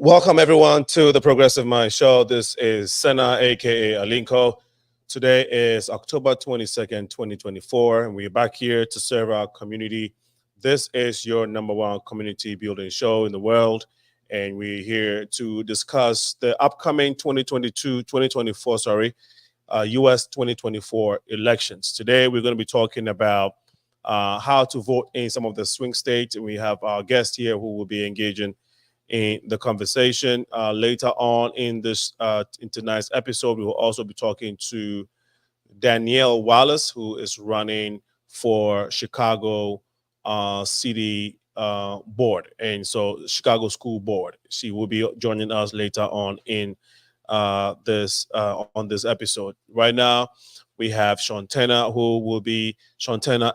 Welcome everyone to the Progressive Mind Show. This is Senna, aka Alinko. Today is October 22nd, 2024, and we're back here to serve our community. This is your number one community building show in the world, and we're here to discuss the upcoming 2024, US 2024 elections. Today, we're going to be talking about how to vote in some of the swing states, and we have our guest here who will be engaging in the conversation. Later on in tonight's episode, we will also be talking to Danielle Wallace, who is running for Chicago City Board, and so Chicago School Board. She will be joining us later on in this episode. Right now, we have Shantana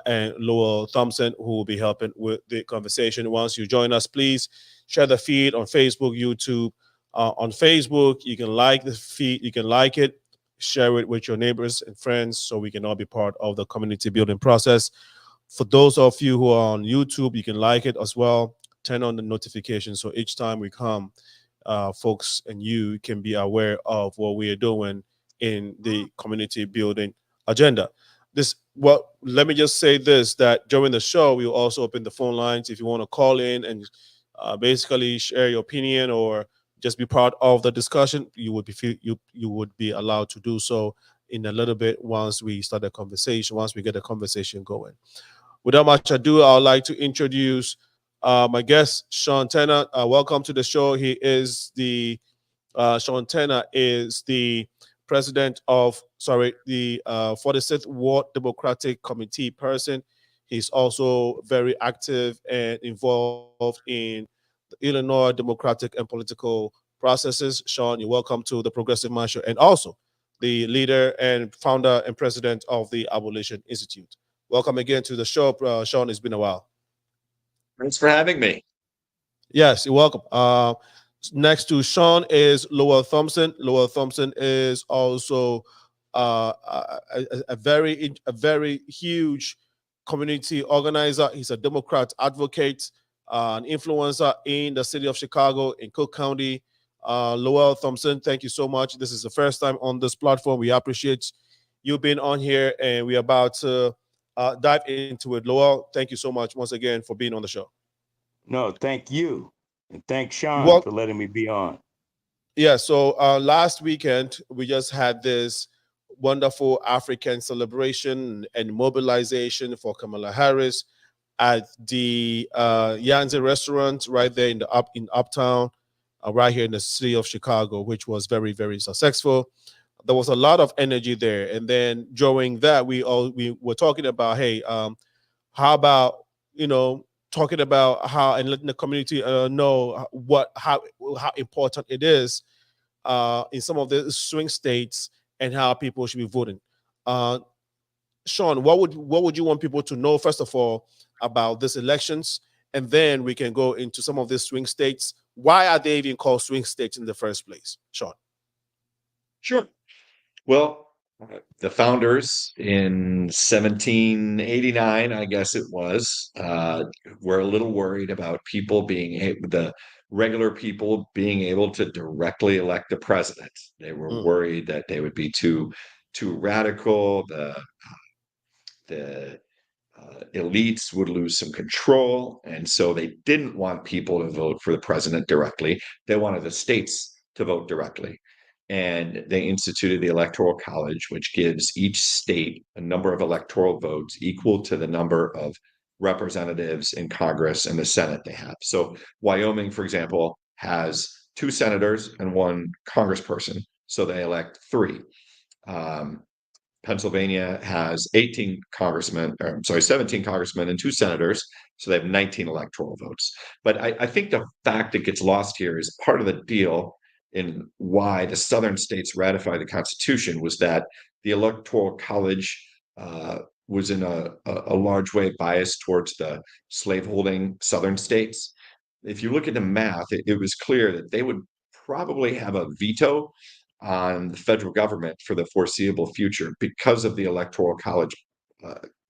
and Lowell Thompson, who will be helping with the conversation. Once you join us, please share the feed on Facebook, YouTube. On Facebook, you can like the feed, you can like it, share it with your neighbors and friends so we can all be part of the community building process. For those of you who are on YouTube, you can like it as well. Turn on the notifications so each time we come, folks and you can be aware of what we are doing in the community building agenda. Let me just say this, that during the show, we will also open the phone lines if you want to call in and basically share your opinion or just be part of the discussion. You would be allowed to do so in a little bit once we start the conversation, once we get the conversation going. Without much ado, I would like to introduce my guest, Shantana. Welcome to the show. Shantana is the president of the 46th Ward Democratic Committee person. He's also very active and involved in the Illinois democratic and political processes. Sean, you're welcome to the Progressive Mind Show, and also the leader and founder and president of the Abolition Institute. Welcome again to the show, Sean. It's been a while. Thanks for having me. Yes, you're welcome. Next to Sean is Lowell Thompson. Lowell Thompson is also a very huge community organizer. He's a Democrat advocate, an influencer in the city of Chicago, in Cook County. Lowell Thompson, thank you so much. This is the first time on this platform. We appreciate you being on here, and we're about to dive into it. Lowell, thank you so much once again for being on the show. No, thank you. And thanks, Sean, for letting me be on. Yeah, so last weekend, we just had this wonderful African celebration and mobilization for Kamala Harris at the Yanzi restaurant right there in Uptown, right here in the city of Chicago, which was very, very successful. There was a lot of energy there. And then during that, we were talking about, hey, how about, talking about how and letting the community know how important it is in some of the swing states and how people should be voting. Sean, what would you want people to know first of all about these elections, and then we can go into some of these swing states. Why are they even called swing states in the first place, Sean? Sure. Well, the founders in 1789, I guess it was, were a little worried about the regular people being able to directly elect the president. They were worried that they would be too radical. The elites would lose some control, and so they didn't want people to vote for the president directly. They wanted the states to vote directly. And they instituted the Electoral College, which gives each state a number of electoral votes equal to the number of representatives in Congress and the Senate they have. So Wyoming, for example, has 2 senators and 1 congressperson, so they elect 3. Pennsylvania has 17 congressmen and 2 senators, so they have 19 electoral votes. But I think the fact that gets lost here is part of the deal in why the southern states ratified the Constitution was that the Electoral College was in a large way biased towards the slaveholding southern states. If you look at the math, it was clear that they would probably have a veto on the federal government for the foreseeable future because of the Electoral College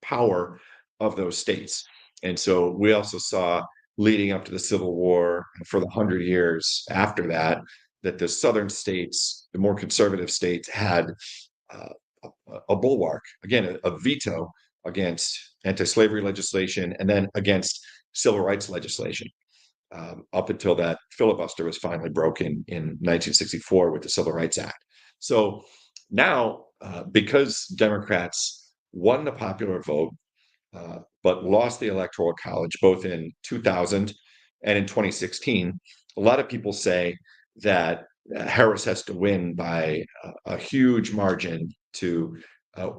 power of those states. And so we also saw leading up to the Civil War, and for the 100 years after that, that the southern states, the more conservative states, had uh, a bulwark, again, a veto against anti-slavery legislation and then against civil rights legislation, up until that filibuster was finally broken in 1964 with the Civil Rights Act. So now, because Democrats won the popular vote, but lost the Electoral College both in 2000 and in 2016, a lot of people say that Harris has to win by a huge margin to uh,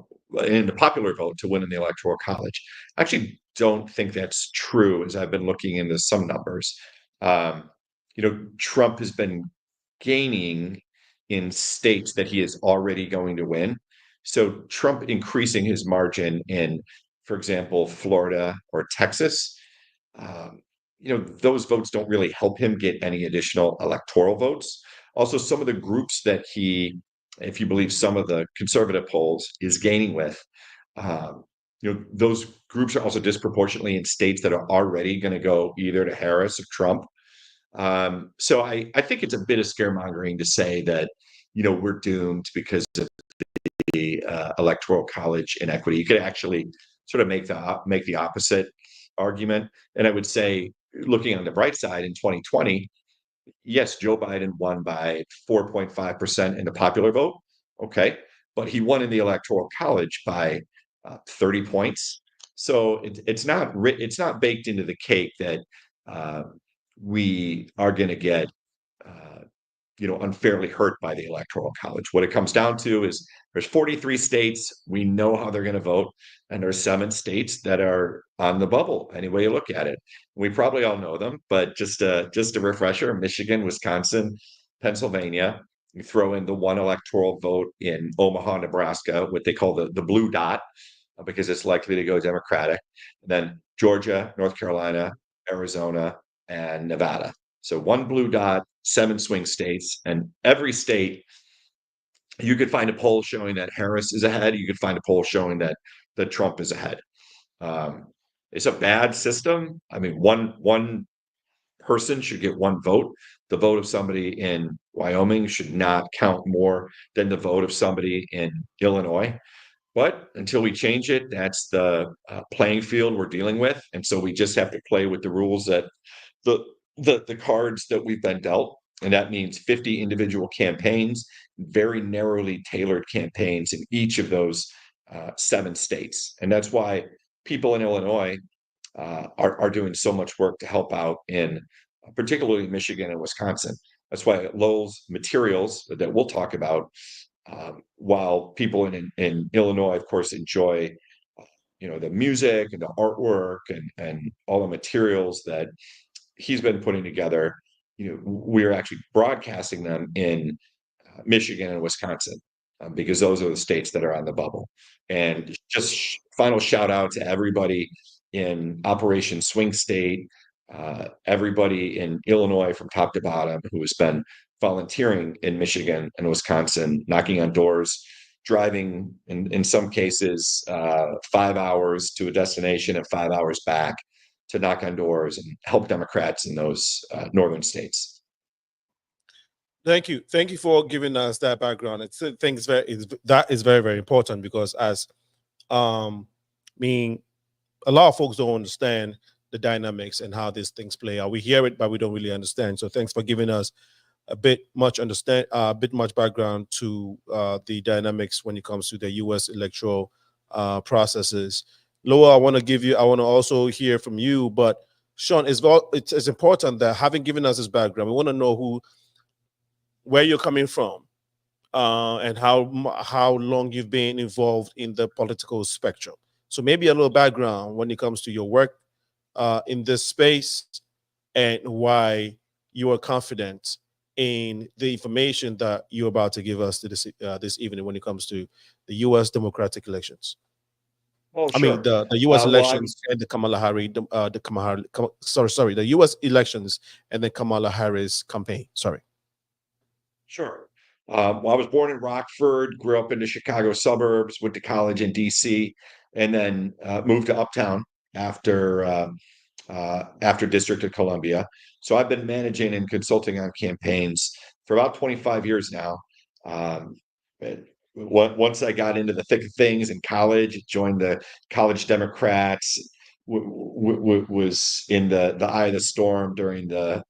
in the popular vote to win in the Electoral College. I actually don't think that's true, as I've been looking into some numbers. Um, Trump has been gaining in states that he is already going to win. So Trump increasing his margin in, for example, Florida or Texas, um, those votes don't really help him get any additional electoral votes. Also, some of the groups that he, if you believe some of the conservative polls, is gaining with, um, those groups are also disproportionately in states that are already going to go either to Harris or Trump. So I think it's a bit of scaremongering to say that, we're doomed because of the electoral college inequity. You could actually sort of make the opposite argument. And I would say, looking on the bright side, in 2020, yes, Joe Biden won by 4.5% in the popular vote. Okay. But he won in the electoral college by 30 points. So it's not baked into the cake that uh, we are going to get uh, unfairly hurt by the electoral college. What it comes down to is there's 43 states. We know how they're going to vote, and there's 7 states that are on the bubble. Any way you look at it, we probably all know them, but just a refresher: Michigan, Wisconsin, Pennsylvania. You throw in the one electoral vote in Omaha, Nebraska, what they call the blue dot, because it's likely to go Democratic. And then Georgia, North Carolina, Arizona, and Nevada. So one blue dot, 7 swing states, and every state you could find a poll showing that Harris is ahead. You could find a poll showing that Trump is ahead. Um, it's a bad system. I mean, one person should get one vote. The vote of somebody in Wyoming should not count more than the vote of somebody in Illinois. But until we change it, that's the playing field we're dealing with, and so we just have to play with the rules that the the cards that we've been dealt, and that means 50 individual campaigns, very narrowly tailored campaigns in each of those 7 states, and that's why people in Illinois are doing so much work to help out in particularly Michigan and Wisconsin. That's why Lowell's materials that we'll talk about, while people in Illinois, of course, enjoy the music and the artwork and all the materials that he's been putting together, we're actually broadcasting them in Michigan and Wisconsin, because those are the states that are on the bubble. And just final shout out to everybody in Operation Swing State, everybody in Illinois from top to bottom who has been volunteering in Michigan and Wisconsin, knocking on doors, driving in some cases 5 hours to a destination and 5 hours back to knock on doors and help Democrats in those northern states. Thank you for giving us that background. That is very, very important, because as mean a lot of folks don't understand the dynamics and how these things play out. We hear it, but we don't really understand. So thanks for giving us a bit much background to the dynamics when it comes to the U.S. electoral processes. Lowell, I want to also hear from you, but Sean, it's important that, having given us this background, we want to know where you're coming from, and how long you've been involved in the political spectrum. So maybe a little background when it comes to your work in this space, and why you are confident in the information that you're about to give us this evening when it comes to the U.S. democratic elections. Oh, I mean, sure. the U.S. Well, elections and the the U.S. elections and the Kamala Harris campaign. Sorry. Sure. Well, I was born in Rockford, grew up in the Chicago suburbs, went to college in DC, and then moved to Uptown after after District of Columbia. So I've been managing and consulting on campaigns for about 25 years now. Um, Once I got into the thick of things in college, joined the college Democrats, was in the eye of the storm during the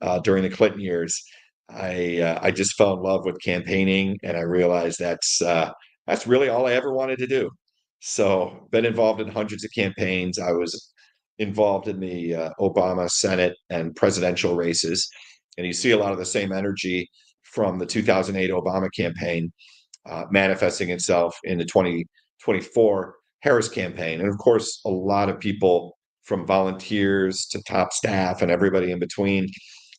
Clinton years. I just fell in love with campaigning, and I realized that's really all I ever wanted to do. So, been involved in hundreds of campaigns. I was involved in the Obama Senate and presidential races, and you see a lot of the same energy from the 2008 Obama campaign manifesting itself in the 2024 Harris campaign. And of course, a lot of people from volunteers to top staff and everybody in between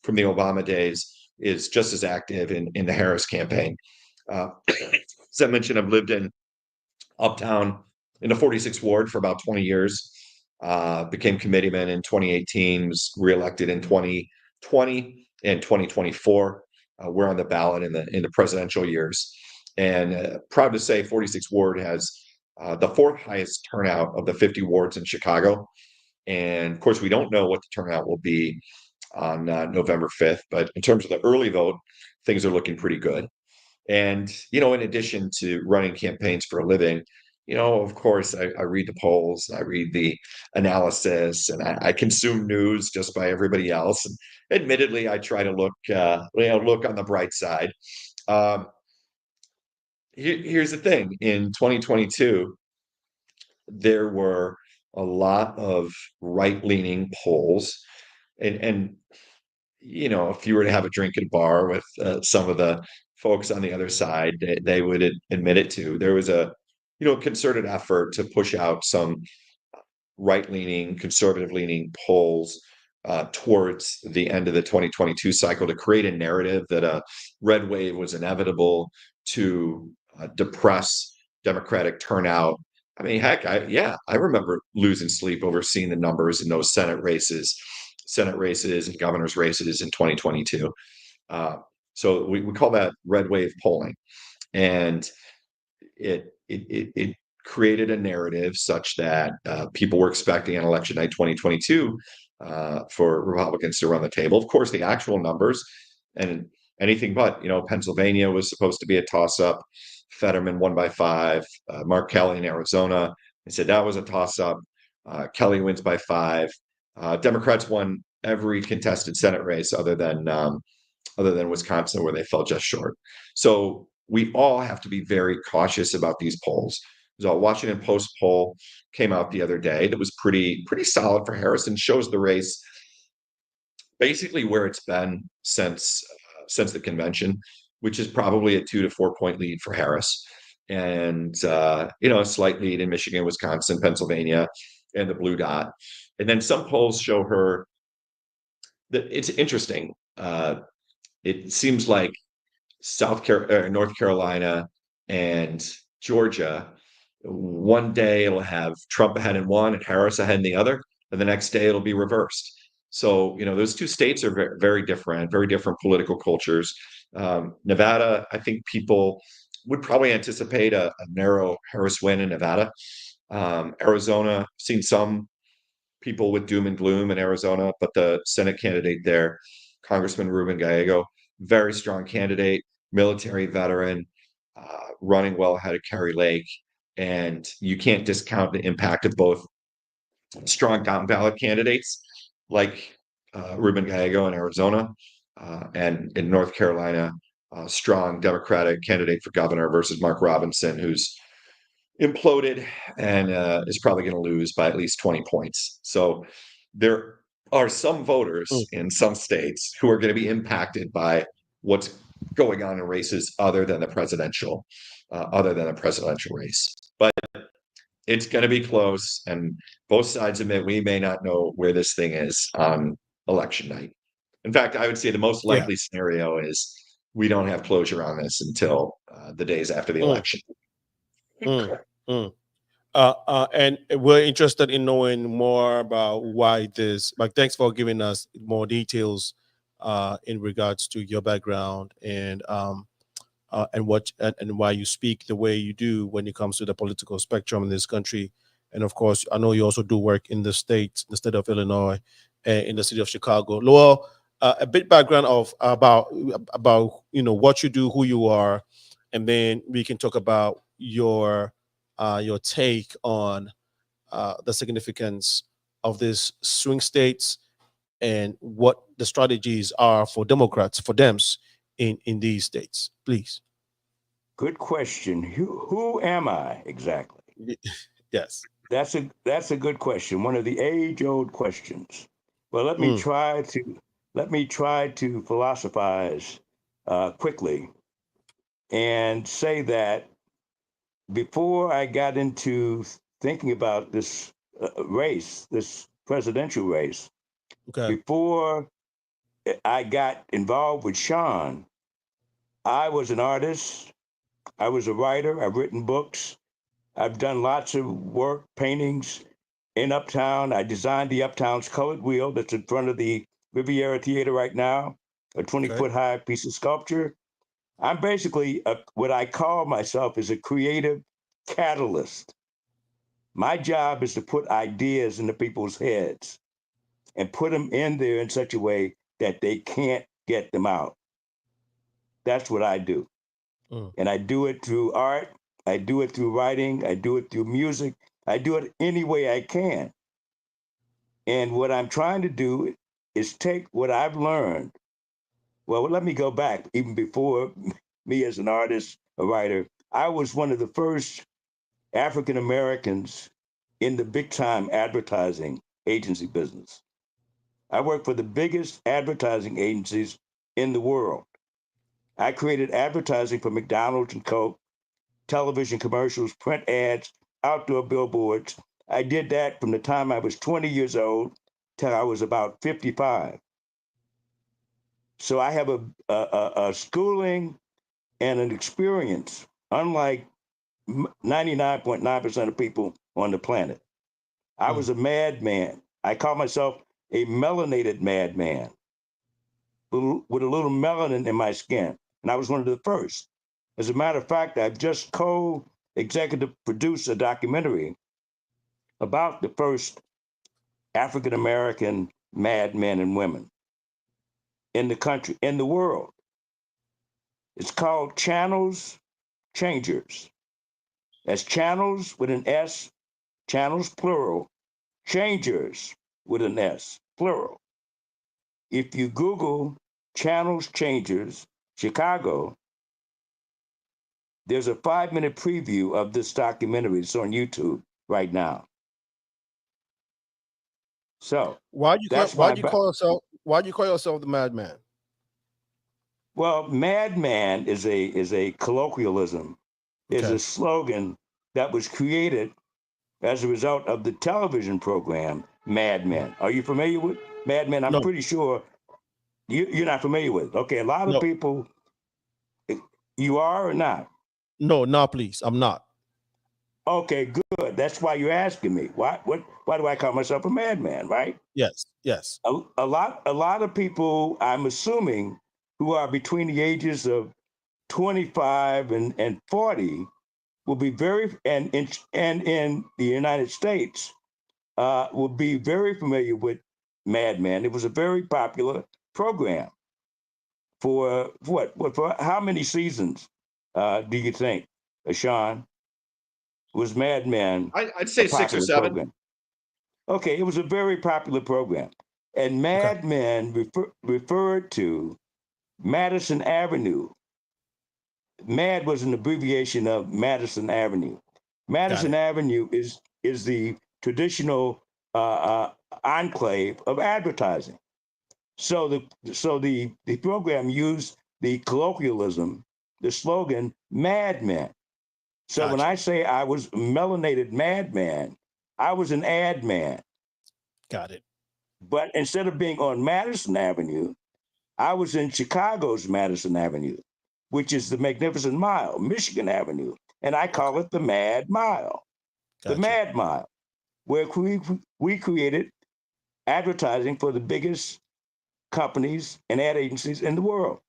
from the Obama days is just as active in the Harris campaign. As I mentioned, I've lived in Uptown in the 46th Ward for about 20 years. Became committeeman in 2018, was reelected in 2020 and 2024. We're on the ballot in the presidential years. And proud to say 46th Ward has the fourth highest turnout of the 50 wards in Chicago. And of course, we don't know what the turnout will be on November 5th, but in terms of the early vote, things are looking pretty good. And, in addition to running campaigns for a living, of course, I read the polls, I read the analysis, and I consume news just by everybody else. And admittedly, I try to look on the bright side. Here's the thing: in 2022, there were a lot of right-leaning polls, and if you were to have a drink at a bar with some of the folks on the other side, they would admit it too. There was a concerted effort to push out some right-leaning, conservative-leaning polls towards the end of the 2022 cycle to create a narrative that a red wave was inevitable to depress Democratic turnout. I mean, heck, I remember losing sleep over seeing the numbers in those Senate races and governor's races in 2022. So we call that red wave polling, and it created a narrative such that people were expecting on election night 2022 for Republicans to run the table. Of course, the actual numbers and anything but. Pennsylvania was supposed to be a toss-up. Fetterman won by 5. Mark Kelly in Arizona, they said that was a toss-up. Kelly wins by 5. Democrats won every contested Senate race other than Wisconsin, where they fell just short. So we all have to be very cautious about these polls. There's a Washington Post poll came out the other day that was pretty solid for Harris and shows the race basically where it's been since the convention, which is probably a 2 to 4 point lead for Harris, and a slight lead in Michigan, Wisconsin, Pennsylvania, and the blue dot. And then some polls show her that it's interesting. It seems like North Carolina and Georgia, one day it'll have Trump ahead in one and Harris ahead in the other, and the next day it'll be reversed. So, those two states are very, very different political cultures. Nevada, I think people would probably anticipate a narrow Harris win in Nevada. Arizona, seen some people with doom and gloom in Arizona, but the Senate candidate there, Congressman Ruben Gallego, very strong candidate, military veteran, running well ahead of Kari Lake. And you can't discount the impact of both strong down ballot candidates like Ruben Gallego in Arizona, and in North Carolina, strong Democratic candidate for governor versus Mark Robinson, who's imploded and is probably going to lose by at least 20 points. So there are some voters in some states who are going to be impacted by what's going on in races other than the presidential race. But it's going to be close, and both sides admit we may not know where this thing is on election night. In fact, I would say the most likely scenario is we don't have closure on this until the days after the election. And we're interested in knowing more about why this. Like, thanks for giving us more details in regards to your background and why you speak the way you do when it comes to the political spectrum in this country. And of course, I know you also do work in the state of Illinois, in the city of Chicago. Lowell, a bit background of about what you do, who you are, and then we can talk about your take on the significance of these swing states and what the strategies are for Democrats, for Dems in these states. Please. Good question. Who am I exactly? Yes. That's a good question. One of the age-old questions. Well, Mm, let me try to philosophize quickly and say that before I got into thinking about this race, this presidential race, okay. before I got involved with Sean, I was an artist. I was a writer. I've written books. I've done lots of work, paintings in Uptown. I designed the Uptown's colored wheel that's in front of the Riviera Theater right now, a 20 Okay. foot high piece of sculpture. I'm basically what I call myself is a creative catalyst. My job is to put ideas into people's heads and put them in there in such a way that they can't get them out. That's what I do. Mm, And I do it through art, I do it through writing, I do it through music, I do it any way I can. And what I'm trying to do is take what I've learned. Well, let me go back even before me as an artist, a writer. I was one of the first African Americans in the big time advertising agency business. I worked for the biggest advertising agencies in the world. I created advertising for McDonald's and Coke, television commercials, print ads, outdoor billboards. I did that from the time I was 20 years old till I was about 55. So I have a schooling and an experience, unlike 99.9% of people on the planet. I mm. was a madman. I call myself a melanated madman with a little melanin in my skin. And I was one of the first. As a matter of fact, I've just co-executive produced a documentary about the first African American madmen and women in the country, in the world. It's called Channels Changers. That's channels with an S, channels plural, changers with an S, plural. If you Google Channels Changers Chicago, there's a 5 minute preview of this documentary. It's on YouTube right now. So that's my back. why do you call yourself the madman? Well, madman is a colloquialism, is Okay. a slogan that was created as a result of the television program Mad Mm. Men. Are you familiar with Mad Men? I'm No, pretty sure you're not familiar with it. Okay, a lot of no, people, you are or not? no, no, please. I'm not. Okay, good. That's why you're asking me. Why do I call myself a madman, right? Yes, yes. A lot of people, I'm assuming, who are between the ages of 25 and 40 will be very, and in the United States, will be very familiar with Mad Men. It was a very popular program for for how many seasons do you think, Sean, was Mad Men I'd a say six or popular seven. program? Okay, it was a very popular program. And Okay, Mad Men referred to Madison Avenue. MAD was an abbreviation of Madison Avenue. got Madison it. Avenue is the traditional enclave of advertising. So the program used the colloquialism, the slogan "Madman." So when Got you. I say I was melanated madman, I was an ad man. Got it. But instead of being on Madison Avenue, I was in Chicago's Madison Avenue, which is the Magnificent Mile, Michigan Avenue, and I call Okay, it the Mad Mile, the got you. Mad Mile, where we created advertising for the biggest companies and ad agencies in the world.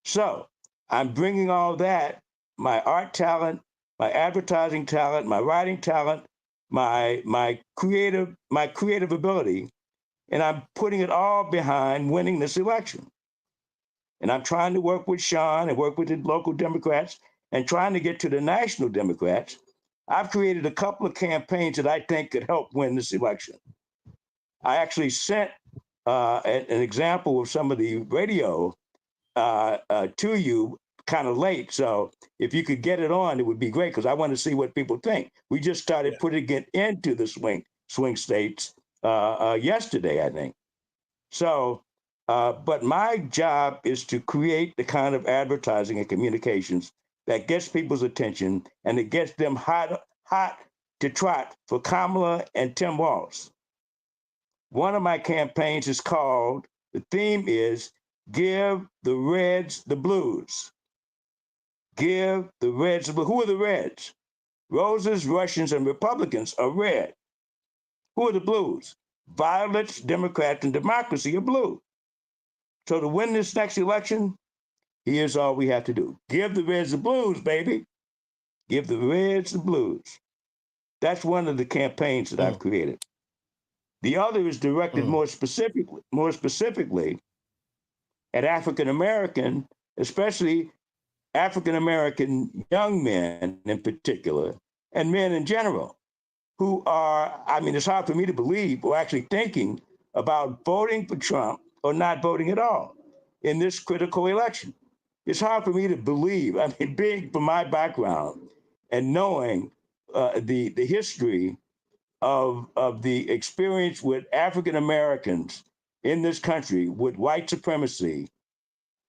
So I'm bringing all that, my art talent, my advertising talent, my writing talent, my creative ability, And I'm putting it all behind winning this election. And I'm trying to work with Sean and work with the local Democrats and trying to get to the national Democrats. I've created a couple of campaigns that I think could help win this election. I actually sent an example of some of the radio to you kind of late. So if you could get it on, it would be great because I want to see what people think. We just started putting it into the swing states yesterday, I think. So, but my job is to create the kind of advertising and communications that gets people's attention and it gets them hot to trot for Kamala and Tim Walz. One of my campaigns is called, the theme is Give the Reds the Blues. Give the Reds the Blues. Who are the Reds? Roses, Russians, and Republicans are red. Who are the blues? Violets, Democrats, and democracy are blue. So to win this next election, here's all we have to do. Give the Reds the blues, baby. Give the Reds the blues. That's one of the campaigns that I've created. The other is directed more specifically at African American, especially African American young men in particular, and men in general, who are, I mean, it's hard for me to believe, or actually thinking about voting for Trump or not voting at all in this critical election. It's hard for me to believe, I mean, being from my background and knowing the history of the experience with African Americans in this country, with white supremacy,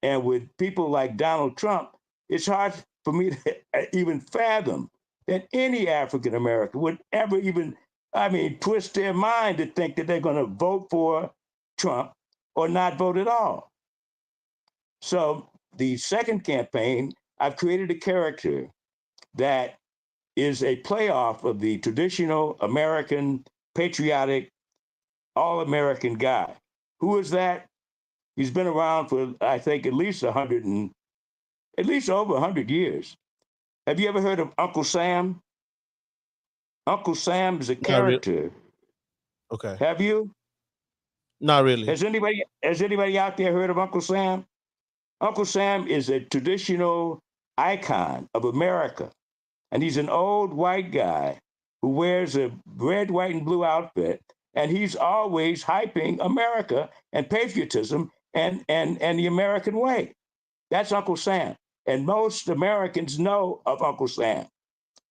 and with people like Donald Trump, it's hard for me to even fathom that any African American would ever even, I mean, twist their mind to think that they're going to vote for Trump or not vote at all. So the second campaign, I've created a character that is a playoff of the traditional American, patriotic, all-American guy. Who is that? He's been around for, I think, at least over 100 years. Have you ever heard of Uncle Sam? Uncle Sam is a Not really. character. Okay. Have you? Not really. Has anybody out there heard of Uncle Sam? Uncle Sam is a traditional icon of America. And he's an old white guy who wears a red, white, and blue outfit. And he's always hyping America and patriotism and the American way. That's Uncle Sam. And most Americans know of Uncle Sam.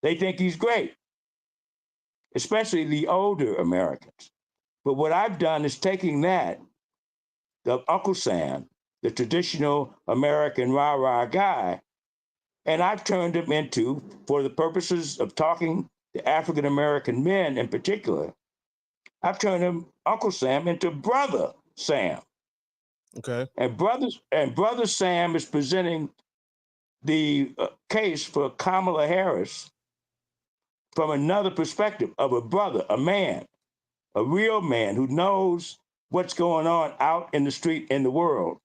They think he's great, especially the older Americans. But what I've done is taking that, the Uncle Sam, the traditional American rah-rah guy, and I've turned him into, for the purposes of talking to African American men in particular, I've turned him, Uncle Sam, into Brother Sam. Okay. And Brother Sam is presenting the case for Kamala Harris from another perspective of a brother, a man, a real man who knows what's going on out in the street in the world,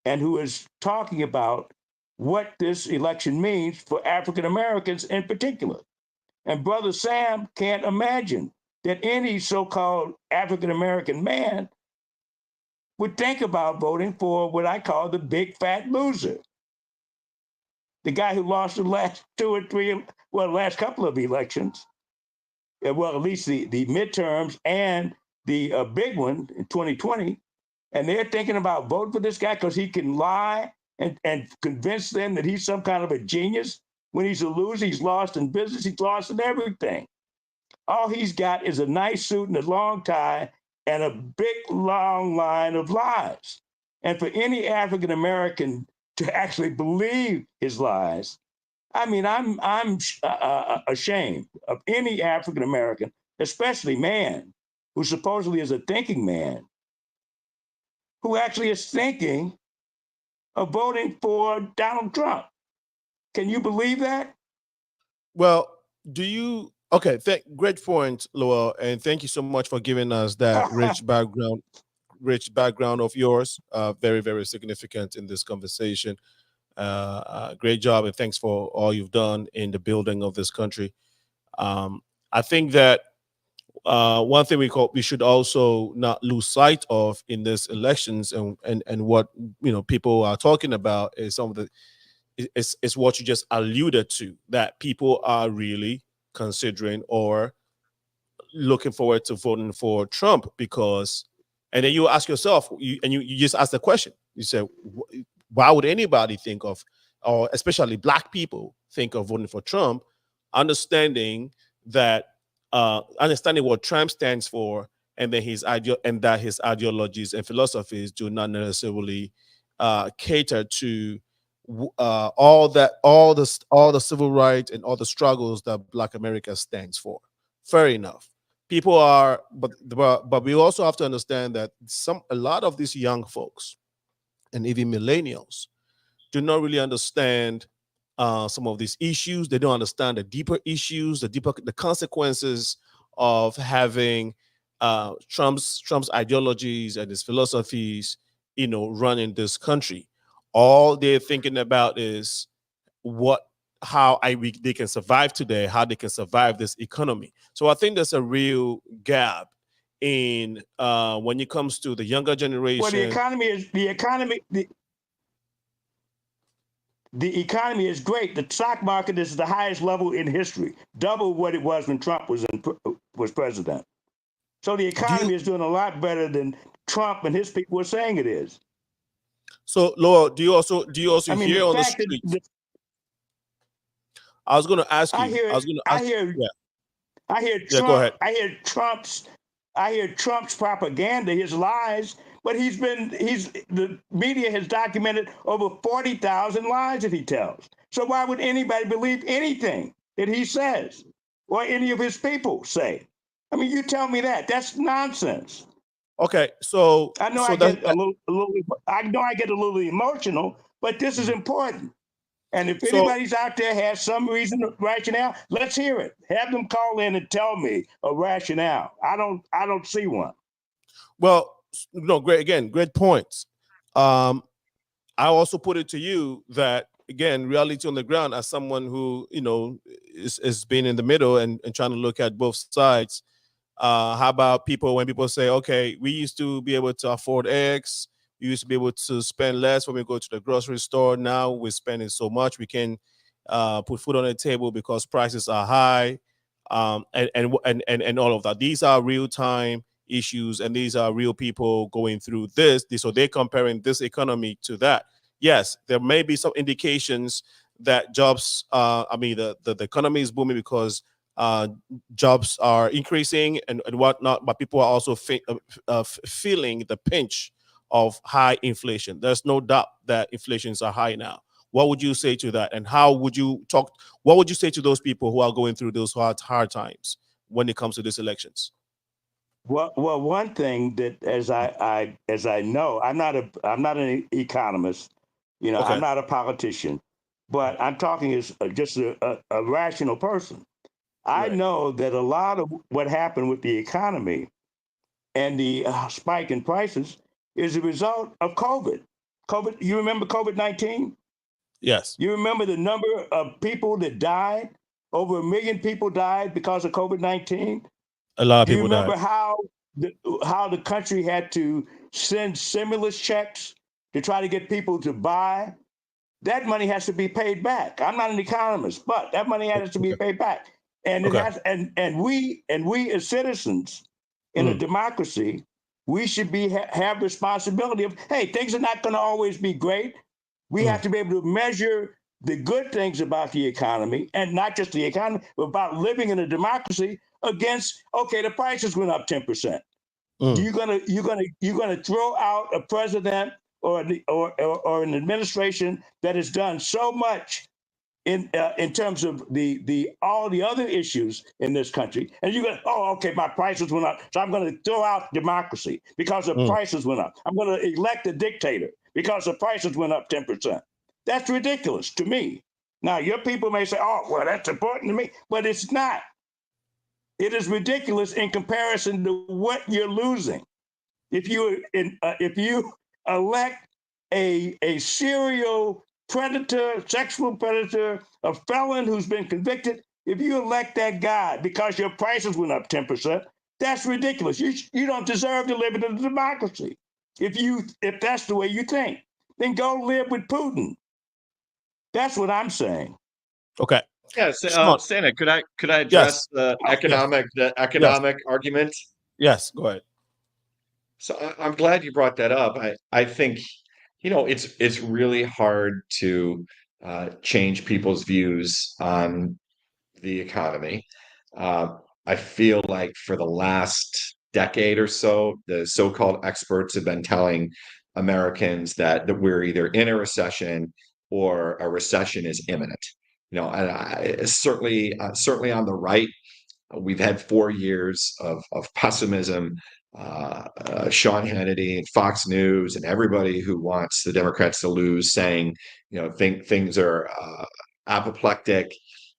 and who is talking about what this election means for African Americans in particular. And Brother Sam can't imagine that any so-called African American man would think about voting for what I call the big fat loser. The guy who lost the last last couple of elections, well, at least the midterms and the big one in 2020, and they're thinking about voting for this guy because he can lie and convince them that he's some kind of a genius. When he's a loser, he's lost in business, he's lost in everything. All he's got is a nice suit and a long tie and a big, long line of lies. And for any African American to actually believe his lies, I mean, I'm ashamed of any African American, especially man, who supposedly is a thinking man, who actually is thinking of voting for Donald Trump. Can you believe that? Well, do you? Okay, great point, Lowell, and thank you so much for giving us that rich background of yours. Very, very significant in this conversation. Great job, and thanks for all you've done in the building of this country. I think that one thing we should also not lose sight of in this elections, and what people are talking about is some of the is what you just alluded to, that people are really considering or looking forward to voting for Trump because, and then you ask yourself, you just ask the question. You say, why would anybody think of, or especially black people think of voting for Trump, understanding that, understanding what Trump stands for, and then and that his ideologies and philosophies do not necessarily cater to all the civil rights and all the struggles that Black America stands for. Fair enough. People are, but we also have to understand that a lot of these young folks and even millennials do not really understand some of these issues. They don't understand the deeper issues, the consequences of having Trump's ideologies and his philosophies, running this country. All they're thinking about is what they can survive today, how they can survive this economy. So I think there's a real gap in when it comes to the younger Well, generation. The economy is great. The stock market is the highest level in history, double what it was when Trump was president. So the economy is doing a lot better than Trump and his people were saying it is. So, Laura, do you also hear on the streets? I was going to ask you. I hear Trump. Go ahead. I hear Trump's propaganda, his lies. But the media has documented over 40,000 lies that he tells. So why would anybody believe anything that he says or any of his people say? I mean, you tell me that. That's nonsense. Okay, so I know I get a little emotional, but this is important. And if anybody's out there has some rationale, let's hear it. Have them call in and tell me a rationale. I don't see one. Well, no, great points. I also put it to you that, again, reality on the ground, as someone who is being in the middle and trying to look at both sides. How about when people say, okay, we used to be able to afford X, we used to be able to spend less when we go to the grocery store. Now we're spending so much we can put food on the table because prices are high, and all of that. These are real time issues, and these are real people going through this. So they're comparing this economy to that. Yes, there may be some indications that jobs, the economy is booming because jobs are increasing and whatnot, but people are also feeling the pinch of high inflation. There's no doubt that inflations are high now. What would you say to that? And what would you say to those people who are going through those hard times when it comes to these elections? Well, one thing that as I know, I'm not an economist, Okay. I'm not a politician, but I'm talking as just a rational person. I know that a lot of what happened with the economy and the spike in prices is a result of COVID. You remember COVID-19? Yes. You remember the number of people that died? Over 1 million people died because of COVID-19. A lot of Do you people remember died. how the country had to send stimulus checks to try to get people to buy? That money has to be paid back. I'm not an economist, but that money has to be paid back. And it has, and we as citizens in a democracy, we should have responsibility of, hey, things are not going to always be great. We have to be able to measure the good things about the economy, and not just the economy, but about living in a democracy against, okay, the prices went up 10%. You're gonna throw out a president or an administration that has done so much in terms of all the other issues in this country, and you're gonna, oh, okay, my prices went up, so I'm gonna throw out democracy because the prices went up. I'm gonna elect a dictator because the prices went up 10%. That's ridiculous to me. Now, your people may say, oh, well, that's important to me, but it's not. It is ridiculous in comparison to what you're losing. If you elect a serial predator, sexual predator, a felon who's been convicted, if you elect that guy because your prices went up 10%, That's ridiculous. You don't deserve to live in a democracy. If that's the way you think, then go live with Putin. That's what I'm saying. Okay. Yes, Sean. Santa, could I Yes. address the Yes. Yes. economic argument? Yes. Go ahead. So I'm glad you brought that up. I think, it's really hard to change people's views on the economy. Uh, I feel like for the last decade or so, the so-called experts have been telling Americans that we're either in a recession or a recession is imminent. And certainly on the right, we've had 4 years of pessimism. Sean Hannity and Fox News and everybody who wants the Democrats to lose saying, things are apoplectic.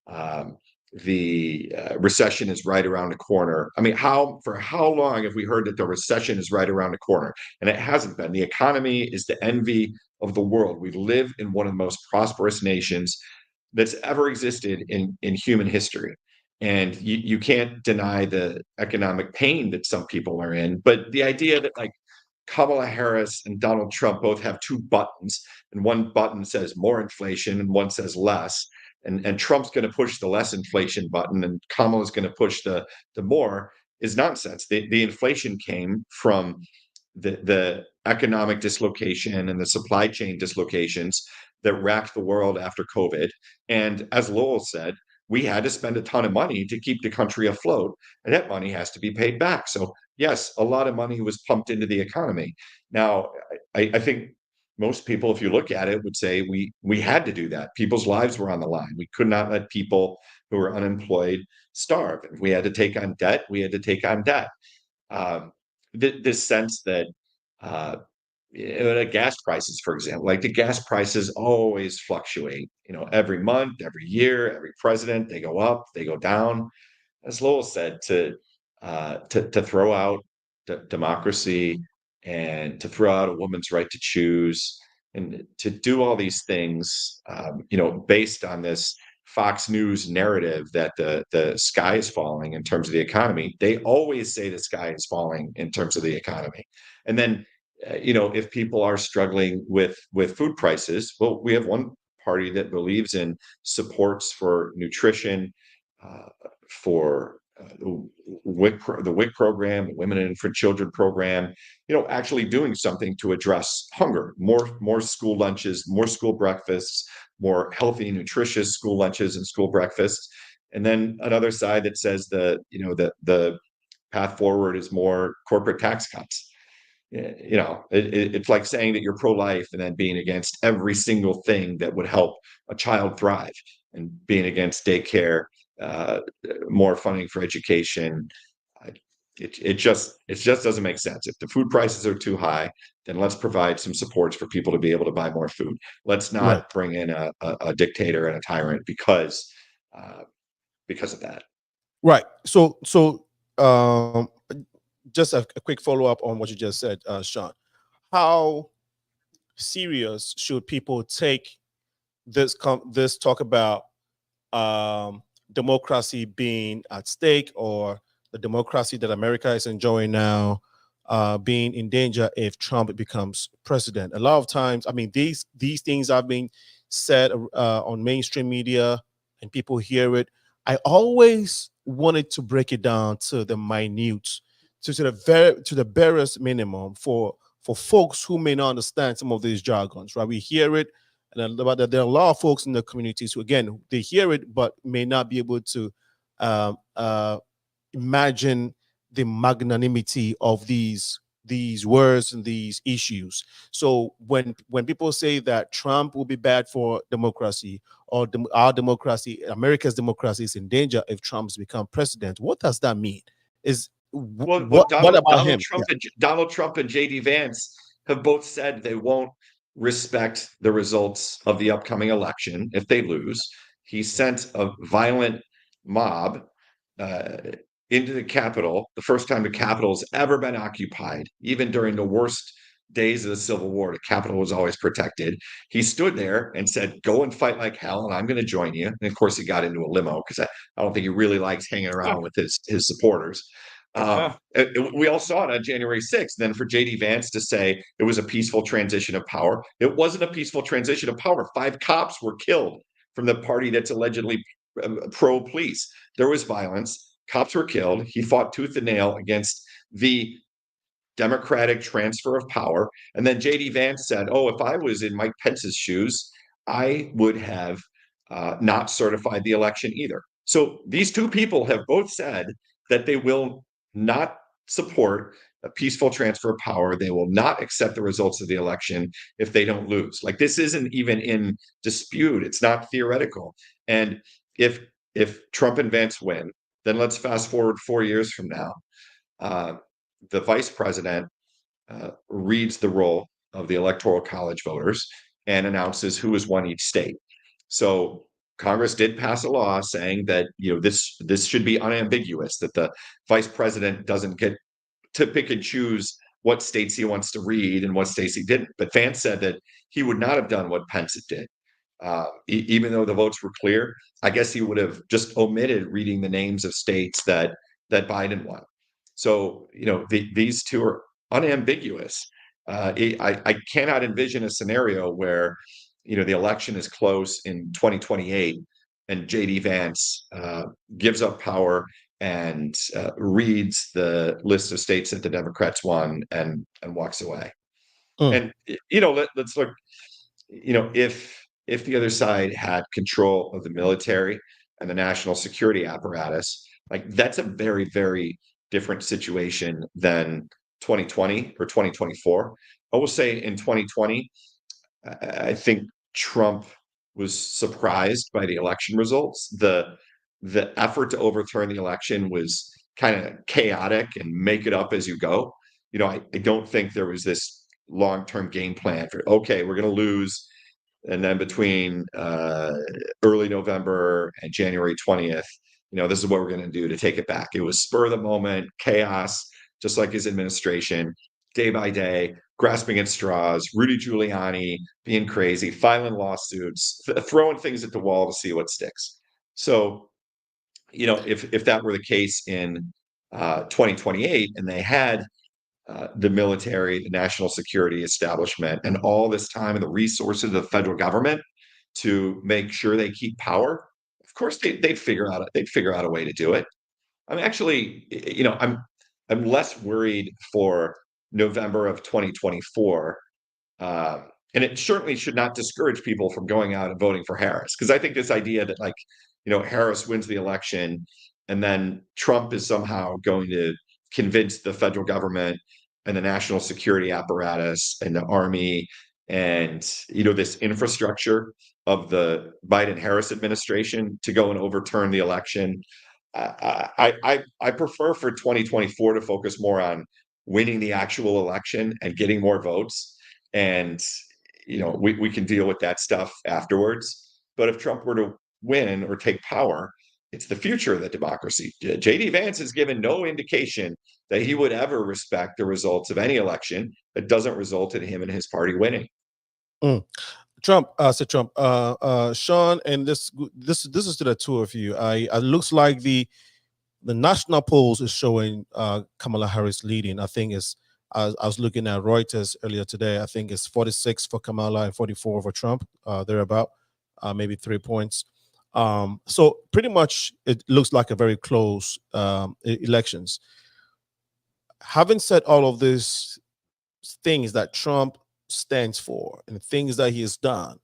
Um, the recession is right around the corner. I mean, for how long have we heard that the recession is right around the corner? And it hasn't been. The economy is the envy of the world. We live in one of the most prosperous nations that's ever existed in human history. And you can't deny the economic pain that some people are in. But the idea that like Kamala Harris and Donald Trump both have two buttons, and one button says more inflation and one says less. And Trump's going to push the less inflation button, and Kamala's going to push the more is nonsense. The inflation came from the economic dislocation and the supply chain dislocations that racked the world after COVID. And as Lowell said, we had to spend a ton of money to keep the country afloat, and that money has to be paid back. So, yes, a lot of money was pumped into the economy. Now, I think most people, if you look at it, would say we had to do that. People's lives were on the line. We could not let people who were unemployed starve. If we had to take on debt, we had to take on debt. This sense that gas prices, for example, like the gas prices always fluctuate, every month, every year, every president, they go up, they go down. As Lowell said, to throw out democracy and to throw out a woman's right to choose and to do all these things, based on this Fox News narrative that the sky is falling in terms of the economy. They always say the sky is falling in terms of the economy, and then if people are struggling with food prices, well, we have one party that believes in supports for nutrition, for the WIC program, the Women and Infant Children program, actually doing something to address hunger, more school lunches, more school breakfasts, more healthy, nutritious school lunches and school breakfasts. And then another side that says the path forward is more corporate tax cuts. It's like saying that you're pro-life and then being against every single thing that would help a child thrive, and being against daycare, more funding for education. It just doesn't make sense. If the food prices are too high, then let's provide some supports for people to be able to buy more food. Let's Right. not bring in a dictator and a tyrant because of that. Right. So just a quick follow up on what you just said, Sean. How serious should people take this talk about democracy being at stake, or the democracy that America is enjoying now being in danger if Trump becomes president? A lot of times, I mean, these things are being said on mainstream media, and people hear it. I always wanted to break it down to the minute, to the barest minimum for folks who may not understand some of these jargons. Right, we hear it, and there are a lot of folks in the communities who, again, they hear it but may not be able to um, uh, imagine the magnanimity of these words and these issues. So when people say that Trump will be bad for democracy, or our democracy, America's democracy, is in danger if Trump's become president, what does that mean? Is Well, what about him? Donald Trump and JD Vance have both said they won't respect the results of the upcoming election if they lose. He sent a violent mob uh, into the Capitol, the first time the Capitol has ever been occupied, even during the worst days of the Civil War. The Capitol was always protected. He stood there and said, "Go and fight like hell, and I'm going to join you." And of course, he got into a limo because I don't think he really likes hanging around with his supporters. We all saw it on January 6th. Then for J.D. Vance to say it was a peaceful transition of power, it wasn't a peaceful transition of power. 5 cops were killed from the party that's allegedly pro-police. There was violence. Cops were killed. He fought tooth and nail against the Democratic transfer of power. And then J.D. Vance said, oh, if I was in Mike Pence's shoes, I would have not certified the election either. So these two people have both said that they will not support a peaceful transfer of power. They will not accept the results of the election if they don't lose. Like, this isn't even in dispute. It's not theoretical. And if Trump and Vance win, then let's fast forward 4 years from now. The vice president reads the roll of the Electoral College voters and announces who has won each state. So Congress did pass a law saying that, you know, this should be unambiguous, that the vice president doesn't get to pick and choose what states he wants to read and what states he didn't. But Vance said that he would not have done what Pence did. Even though the votes were clear, I guess he would have just omitted reading the names of states that Biden won. So, you know, these two are unambiguous. I cannot envision a scenario where, you know, the election is close in 2028 and J.D. Vance gives up power and reads the list of states that the Democrats won and walks away. And, you know, let's look, you know, if the other side had control of the military and the national security apparatus, like, that's a very, very different situation than 2020 or 2024. I will say in 2020, I think Trump was surprised by the election results. The effort to overturn the election was kind of chaotic and make it up as you go. You know, I don't think there was this long-term game plan for, okay, we're going to lose, and then between early November and January 20th, you know, this is what we're going to do to take it back. It was spur of the moment, chaos, just like his administration, day by day, grasping at straws, Rudy Giuliani being crazy, filing lawsuits, throwing things at the wall to see what sticks. So, you know, if that were the case in 2028 and they had the military, the national security establishment, and all this time and the resources of the federal government to make sure they keep power, of course they'd figure out a way to do it. I'm actually, you know, I'm less worried for November of 2024. And it certainly should not discourage people from going out and voting for Harris, because I think this idea that, like, you know, Harris wins the election and then Trump is somehow going to convince the federal government and the national security apparatus and the army and, you know, this infrastructure of the Biden-Harris administration to go and overturn the election. I prefer for 2024 to focus more on winning the actual election and getting more votes. And, you know, we can deal with that stuff afterwards. But if Trump were to win or take power, it's the future of the democracy. J.D. Vance has given no indication that he would ever respect the results of any election that doesn't result in him and his party winning. Trump, said Trump, Sean, and this is to the two of you. It looks like the national polls is showing Kamala Harris leading. I think I was looking at Reuters earlier today. I think it's 46 for Kamala and 44 for Trump. They're about maybe 3 points. So pretty much it looks like a very close elections. Having said all of these things that Trump stands for and things that he has done,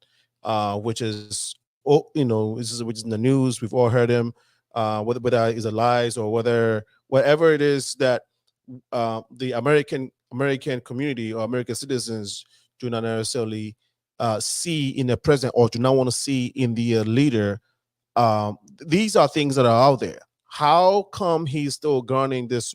which is, you know, which is in the news. We've all heard him, whether it's a lies or whatever it is that the American community or American citizens do not necessarily see in the president or do not want to see in the leader. These are things that are out there. How come he's still garnering this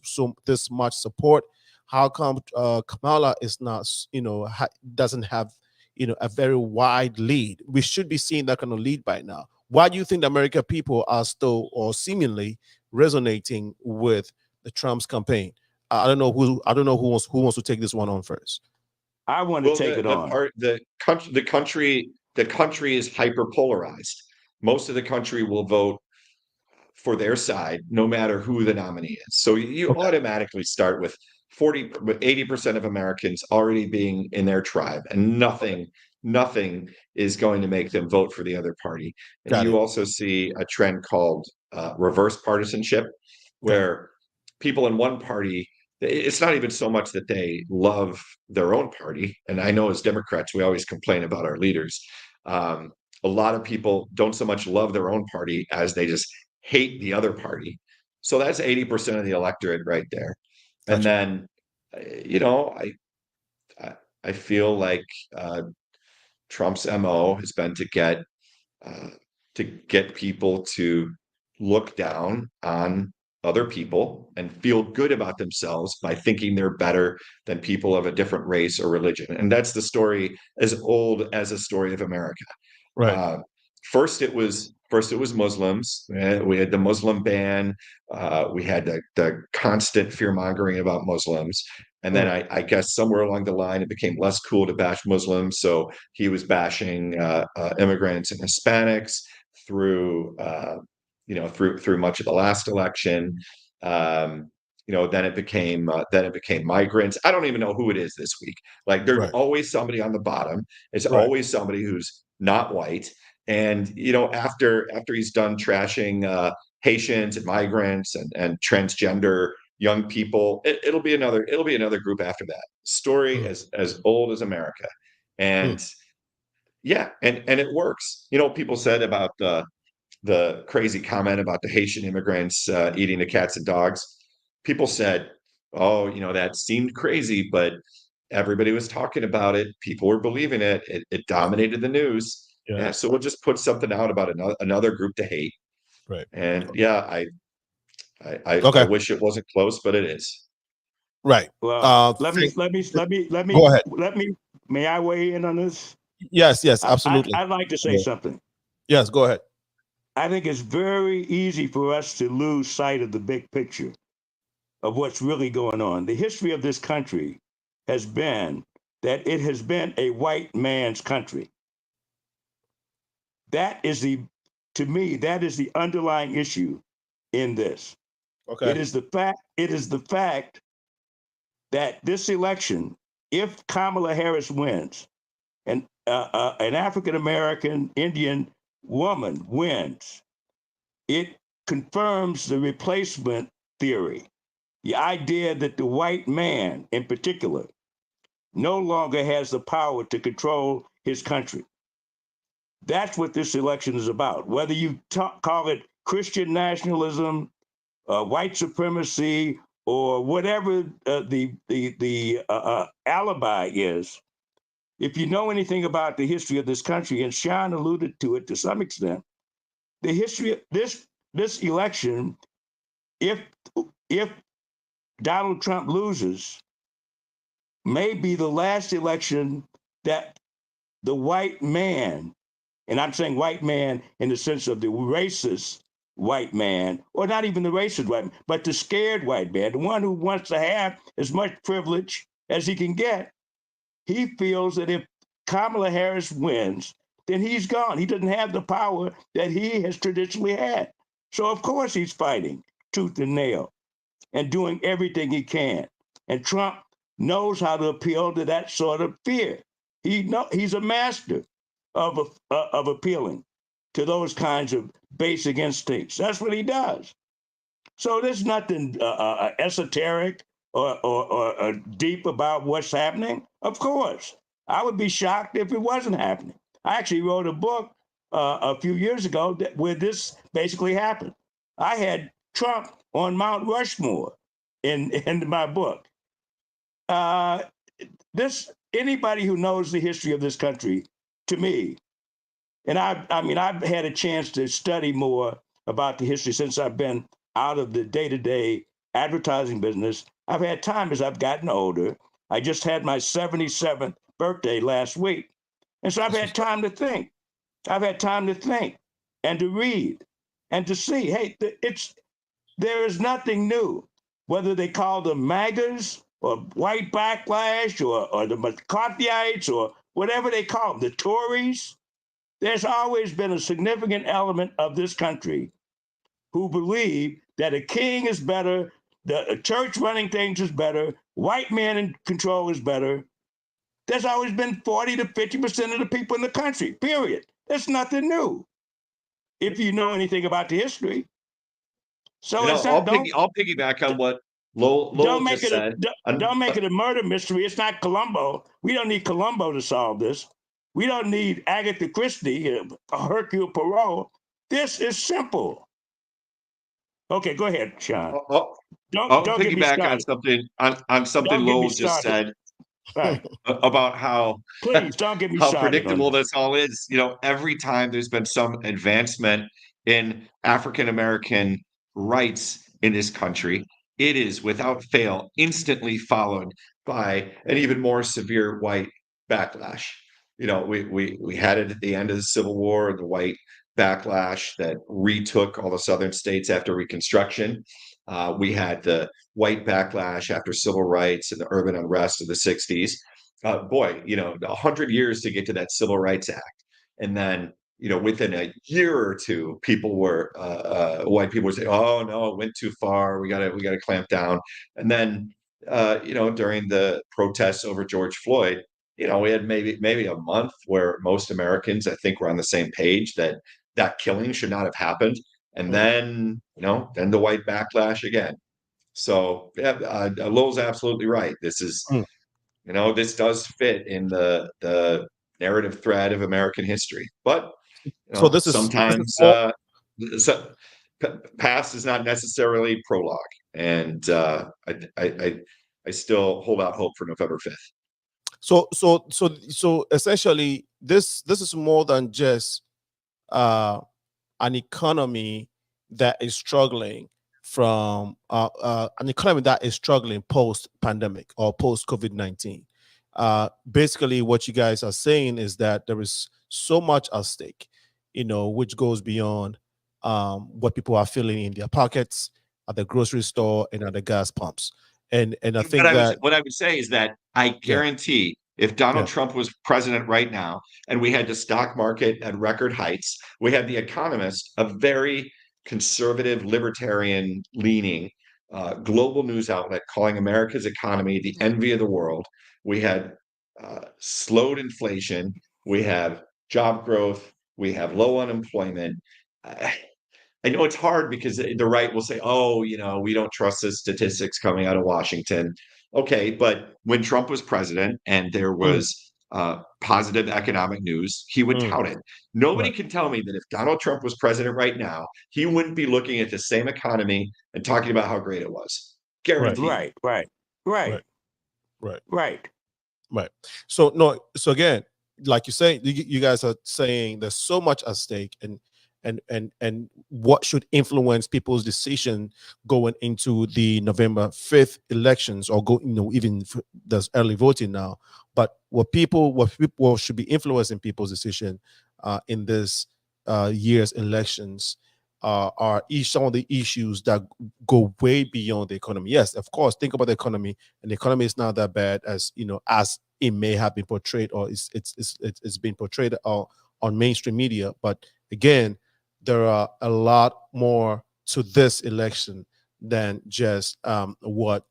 much support? How come Kamala is not, you know, doesn't have, you know, a very wide lead? We should be seeing that kind of lead by now. Why do you think the American people are still or seemingly resonating with the Trump's campaign? I don't know who wants to take this one on first. I want to take it on. The country is hyper polarized. Most of the country will vote for their side, no matter who the nominee is. So you automatically start with 80% of Americans already being in their tribe, and nothing is going to make them vote for the other party. And Got you it. also see a trend called reverse partisanship, where people in one party, it's not even so much that they love their own party. And I know as Democrats, we always complain about our leaders. A lot of people don't so much love their own party as they just hate the other party. So that's 80% of the electorate right there. And Gotcha. then, you know, I feel like Trump's MO has been to get people to look down on other people and feel good about themselves by thinking they're better than people of a different race or religion. And that's the story as old as the story of America. Right. Uh, first it was Muslims. We had the Muslim ban. We had the constant fear mongering about Muslims. And then I guess somewhere along the line, it became less cool to bash Muslims. So he was bashing immigrants and Hispanics through through much of the last election. Then it became migrants. I don't even know who it is this week. Like there's Right. always somebody on the bottom. It's Right. always somebody who's not white. And after he's done trashing Haitians and migrants and transgender young people, it'll be another group after that. Story as old as America. And yeah, and it works. People said about the crazy comment about the Haitian immigrants eating the cats and dogs. People said, "Oh, that seemed crazy, but everybody was talking about it. People were believing it. It dominated the news. Yeah. Yeah, so we'll just put something out about another group to hate." Right. And yeah, I Okay. wish it wasn't close, but it is. Right. Well, let me, Go ahead. may I weigh in on this? Yes. Yes. Absolutely. I'd like to say something. Yes. Go ahead. I think it's very easy for us to lose sight of the big picture of what's really going on. The history of this country has been that it has been a white man's country. To me, that is the underlying issue in this. Okay. It is the fact that this election, if Kamala Harris wins, and an African American Indian woman wins, it confirms the replacement theory, the idea that the white man in particular no longer has the power to control his country. That's what this election is about. Whether you call it Christian nationalism, white supremacy, or whatever the alibi is, if you know anything about the history of this country, and Sean alluded to it to some extent, the history of this election, if Donald Trump loses, may be the last election that the white man, and I'm saying white man in the sense of the racist white man, or not even the racist white man, but the scared white man, the one who wants to have as much privilege as he can get. He feels that if Kamala Harris wins, then he's gone. He doesn't have the power that he has traditionally had. So of course he's fighting tooth and nail and doing everything he can. And Trump knows how to appeal to that sort of fear. He's a master of appealing to those kinds of basic instincts. That's what he does. So there's nothing esoteric or deep about what's happening. Of course, I would be shocked if it wasn't happening. I actually wrote a book a few years ago where this basically happened. I had Trump on Mount Rushmore in my book. Anybody who knows the history of this country, to me, and I've had a chance to study more about the history since I've been out of the day-to-day advertising business. I've had time as I've gotten older. I just had my 77th birthday last week. And so I've had time to think. I've had time to think and to read and to see, hey, there is nothing new, whether they call them MAGAs or white backlash or the McCarthyites or whatever they call them, the Tories. There's always been a significant element of this country who believe that a king is better, the church running things is better, white man in control is better. There's always been 40 to 50% of the people in the country, period. That's nothing new, if you know anything about the history. So it's not, I'll piggyback on what Lowell just said. Don't make it a murder mystery. It's not Columbo. We don't need Columbo to solve this. We don't need Agatha Christie or Hercule Poirot. This is simple. Okay, go ahead, Sean. I'll Don't get me piggyback on started. something Don't get me Lowell just started. said Right. about how Please don't get me how started on predictable this. this all is. Every time there's been some advancement in African American rights in this country, it is without fail instantly followed by an even more severe white backlash. We had it at the end of the Civil War, the white backlash that retook all the southern states after Reconstruction. We had the white backlash after civil rights and the urban unrest of the 60s. 100 years to get to that Civil Rights Act. And then, within a year or two, white people were saying, oh no, it went too far. We gotta clamp down. And then, during the protests over George Floyd, we had maybe a month where most Americans, I think, were on the same page that killing should not have happened. And then, then the white backlash again. So yeah, Lowell's absolutely right. This is, this does fit in the narrative thread of American history. But So this is sometimes more. past is not necessarily prologue, and I still hold out hope for November 5th. So essentially, this is more than just an economy that is struggling from an economy that is struggling post pandemic or post COVID-19. Basically, what you guys are saying is that there is so much at stake, which goes beyond what people are feeling in their pockets, at the grocery store, and at the gas pumps. And I think that, What I would say is that I yeah, guarantee if Donald yeah, Trump was president right now and we had the stock market at record heights, we had The Economist, a very conservative, libertarian leaning global news outlet calling America's economy the envy of the world. We had slowed inflation. We have job growth. We have low unemployment. I know it's hard because the right will say, oh, we don't trust the statistics coming out of Washington. Okay, but when Trump was president and there mm, was positive economic news, he would mm, tout it. Nobody right, can tell me that if Donald Trump was president right now, he wouldn't be looking at the same economy and talking about how great it was. right, Guaranteed. Right. right, right. Right. Right. So no. So again, like you say, you guys are saying there's so much at stake, and what should influence people's decision going into the November 5th elections, or even there's early voting now. But what people should be influencing people's decision in this year's elections are some of the issues that go way beyond the economy. Yes, of course, think about the economy, and the economy is not that bad as as it may have been portrayed, or it's been portrayed on mainstream media. But again, there are a lot more to this election than just what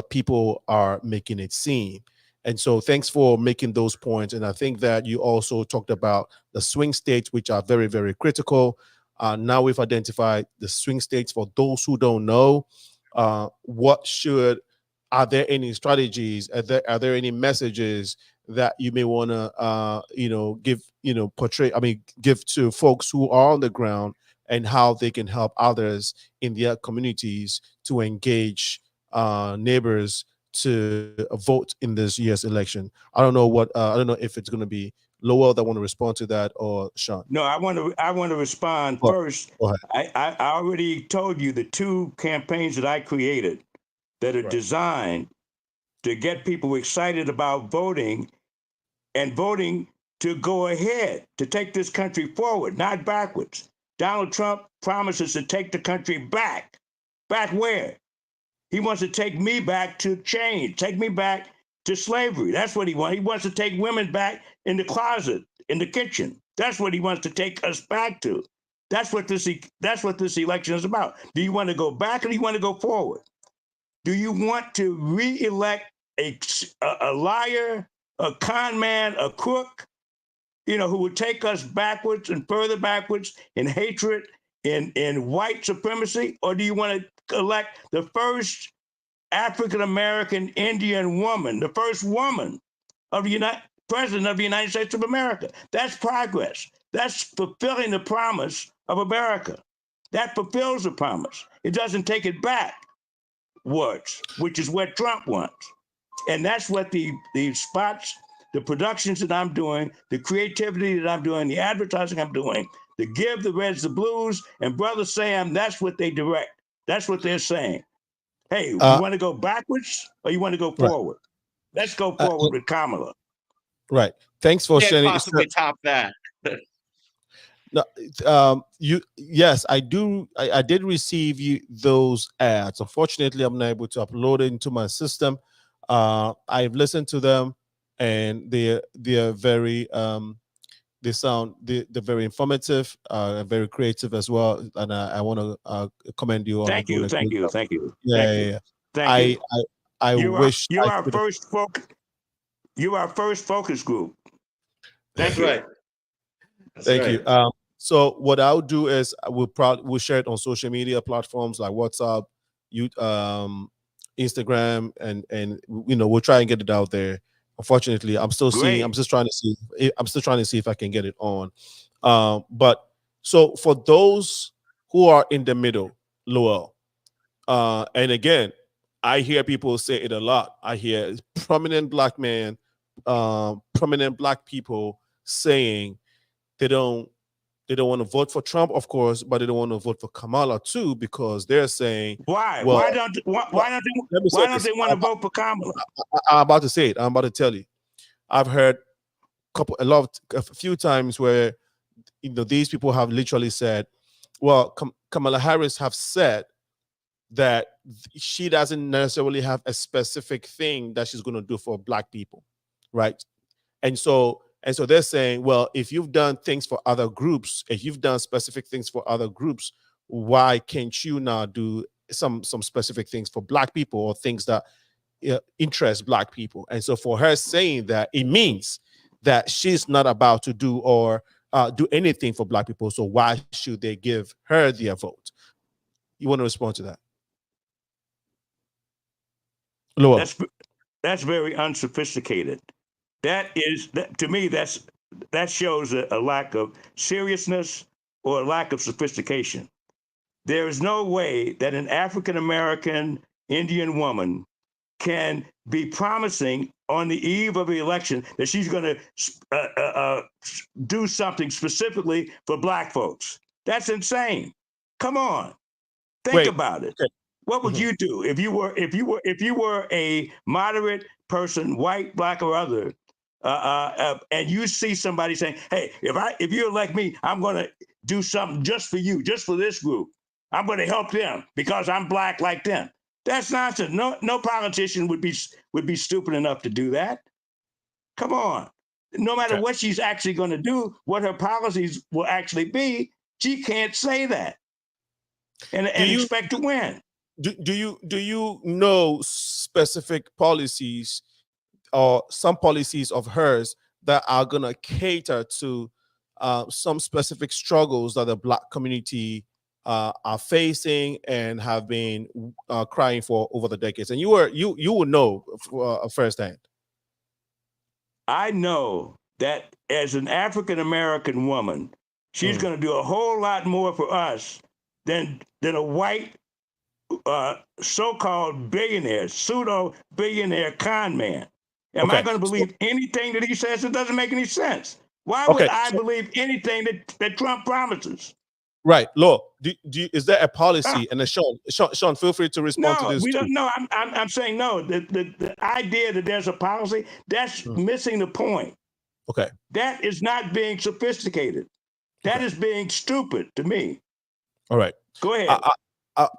people are making it seem. And so thanks for making those points. And I think that you also talked about the swing states, which are very, very critical. Now we've identified the swing states. For those who don't know, are there any strategies? Are there any messages that you may want to, give to folks who are on the ground, and how they can help others in their communities to engage neighbors to vote in this year's election? I don't know if it's going to be Lowell that want to respond to that, or Sean. No, I want to respond Go first. ahead. I already told you the two campaigns that I created that are Right. designed to get people excited about voting, and voting to go ahead, to take this country forward, not backwards. Donald Trump promises to take the country back. Back where? He wants to take me back to change, take me back to slavery. That's what he wants. He wants to take women back in the closet, in the kitchen. That's what he wants to take us back to. That's what this election is about. Do you want to go back or do you want to go forward? Do you want to re-elect a liar, a con man, a crook, who would take us backwards and further backwards in hatred, in white supremacy? Or do you want to elect the first African-American Indian woman, the first woman of President of the United States of America? That's progress. That's fulfilling the promise of America. That fulfills the promise. It doesn't take it backwards, which is what Trump wants. And that's what the spots, the productions that I'm doing, the creativity that I'm doing, the advertising I'm doing, the Give the Reds the Blues, and Brother Sam, that's what they direct. That's what they're saying. Hey, you want to go backwards or you want to go forward? Right. Let's go forward with Kamala. Right. Thanks for sharing. Can't possibly top that. No, yes, I do. I did receive those ads. Unfortunately, I'm not able to upload it into my system. I've listened to them, and they're very they're very informative, very creative as well. And I want to commend you on. Thank you. Yeah. I wish you're our first focus group. That's right. Thank you. So what I'll do is we'll share it on social media platforms like WhatsApp, Instagram, and we'll try and get it out there. Unfortunately, I'm still trying to see if I can get it on. But so for those who are in the middle, Lowell, and again, I hear people say it a lot. I hear prominent black people saying they don't want to vote for Trump, of course, but they don't want to vote for Kamala too, because they're saying, why? Well, why don't they want to vote for Kamala? I'm about to say it. I'm about to tell you. I've heard a few times where these people have literally said, well, Kamala Harris have said that she doesn't necessarily have a specific thing that she's going to do for black people, right? And so they're saying, well, if you've done things for other groups, if you've done specific things for other groups, why can't you now do some specific things for black people, or things that interest black people? And so for her saying that, it means that she's not about to do do anything for black people. So why should they give her their vote? You want to respond to that? Lowell. That's very unsophisticated. To me, that shows a lack of seriousness or a lack of sophistication. There is no way that an African-American Indian woman can be promising on the eve of the election that she's going to do something specifically for black folks. That's insane. Come on, think about it. Okay. What would you do if you were a moderate person, white, black, or other, and you see somebody saying, "Hey, if you elect me, I'm going to do something just for you, just for this group. I'm going to help them because I'm black like them." That's nonsense. No politician would be stupid enough to do that. Come on. No matter what she's actually going to do, what her policies will actually be, she can't say that and expect to win. Do you know specific policies or some policies of hers that are going to cater to some specific struggles that the black community are facing and have been crying for over the decades? And you will know firsthand. I know that as an African-American woman, she's going to do a whole lot more for us than a white so-called billionaire, pseudo-billionaire con man. Am I going to believe anything that he says? It doesn't make any sense. Why would I believe anything that Trump promises? Right, Law. Is there a policy? And Sean, feel free to respond to this. No, we don't know. I'm saying no. The idea that there's a policy, that's missing the point. Okay. That is not being sophisticated. That is being stupid to me. All right. Go ahead.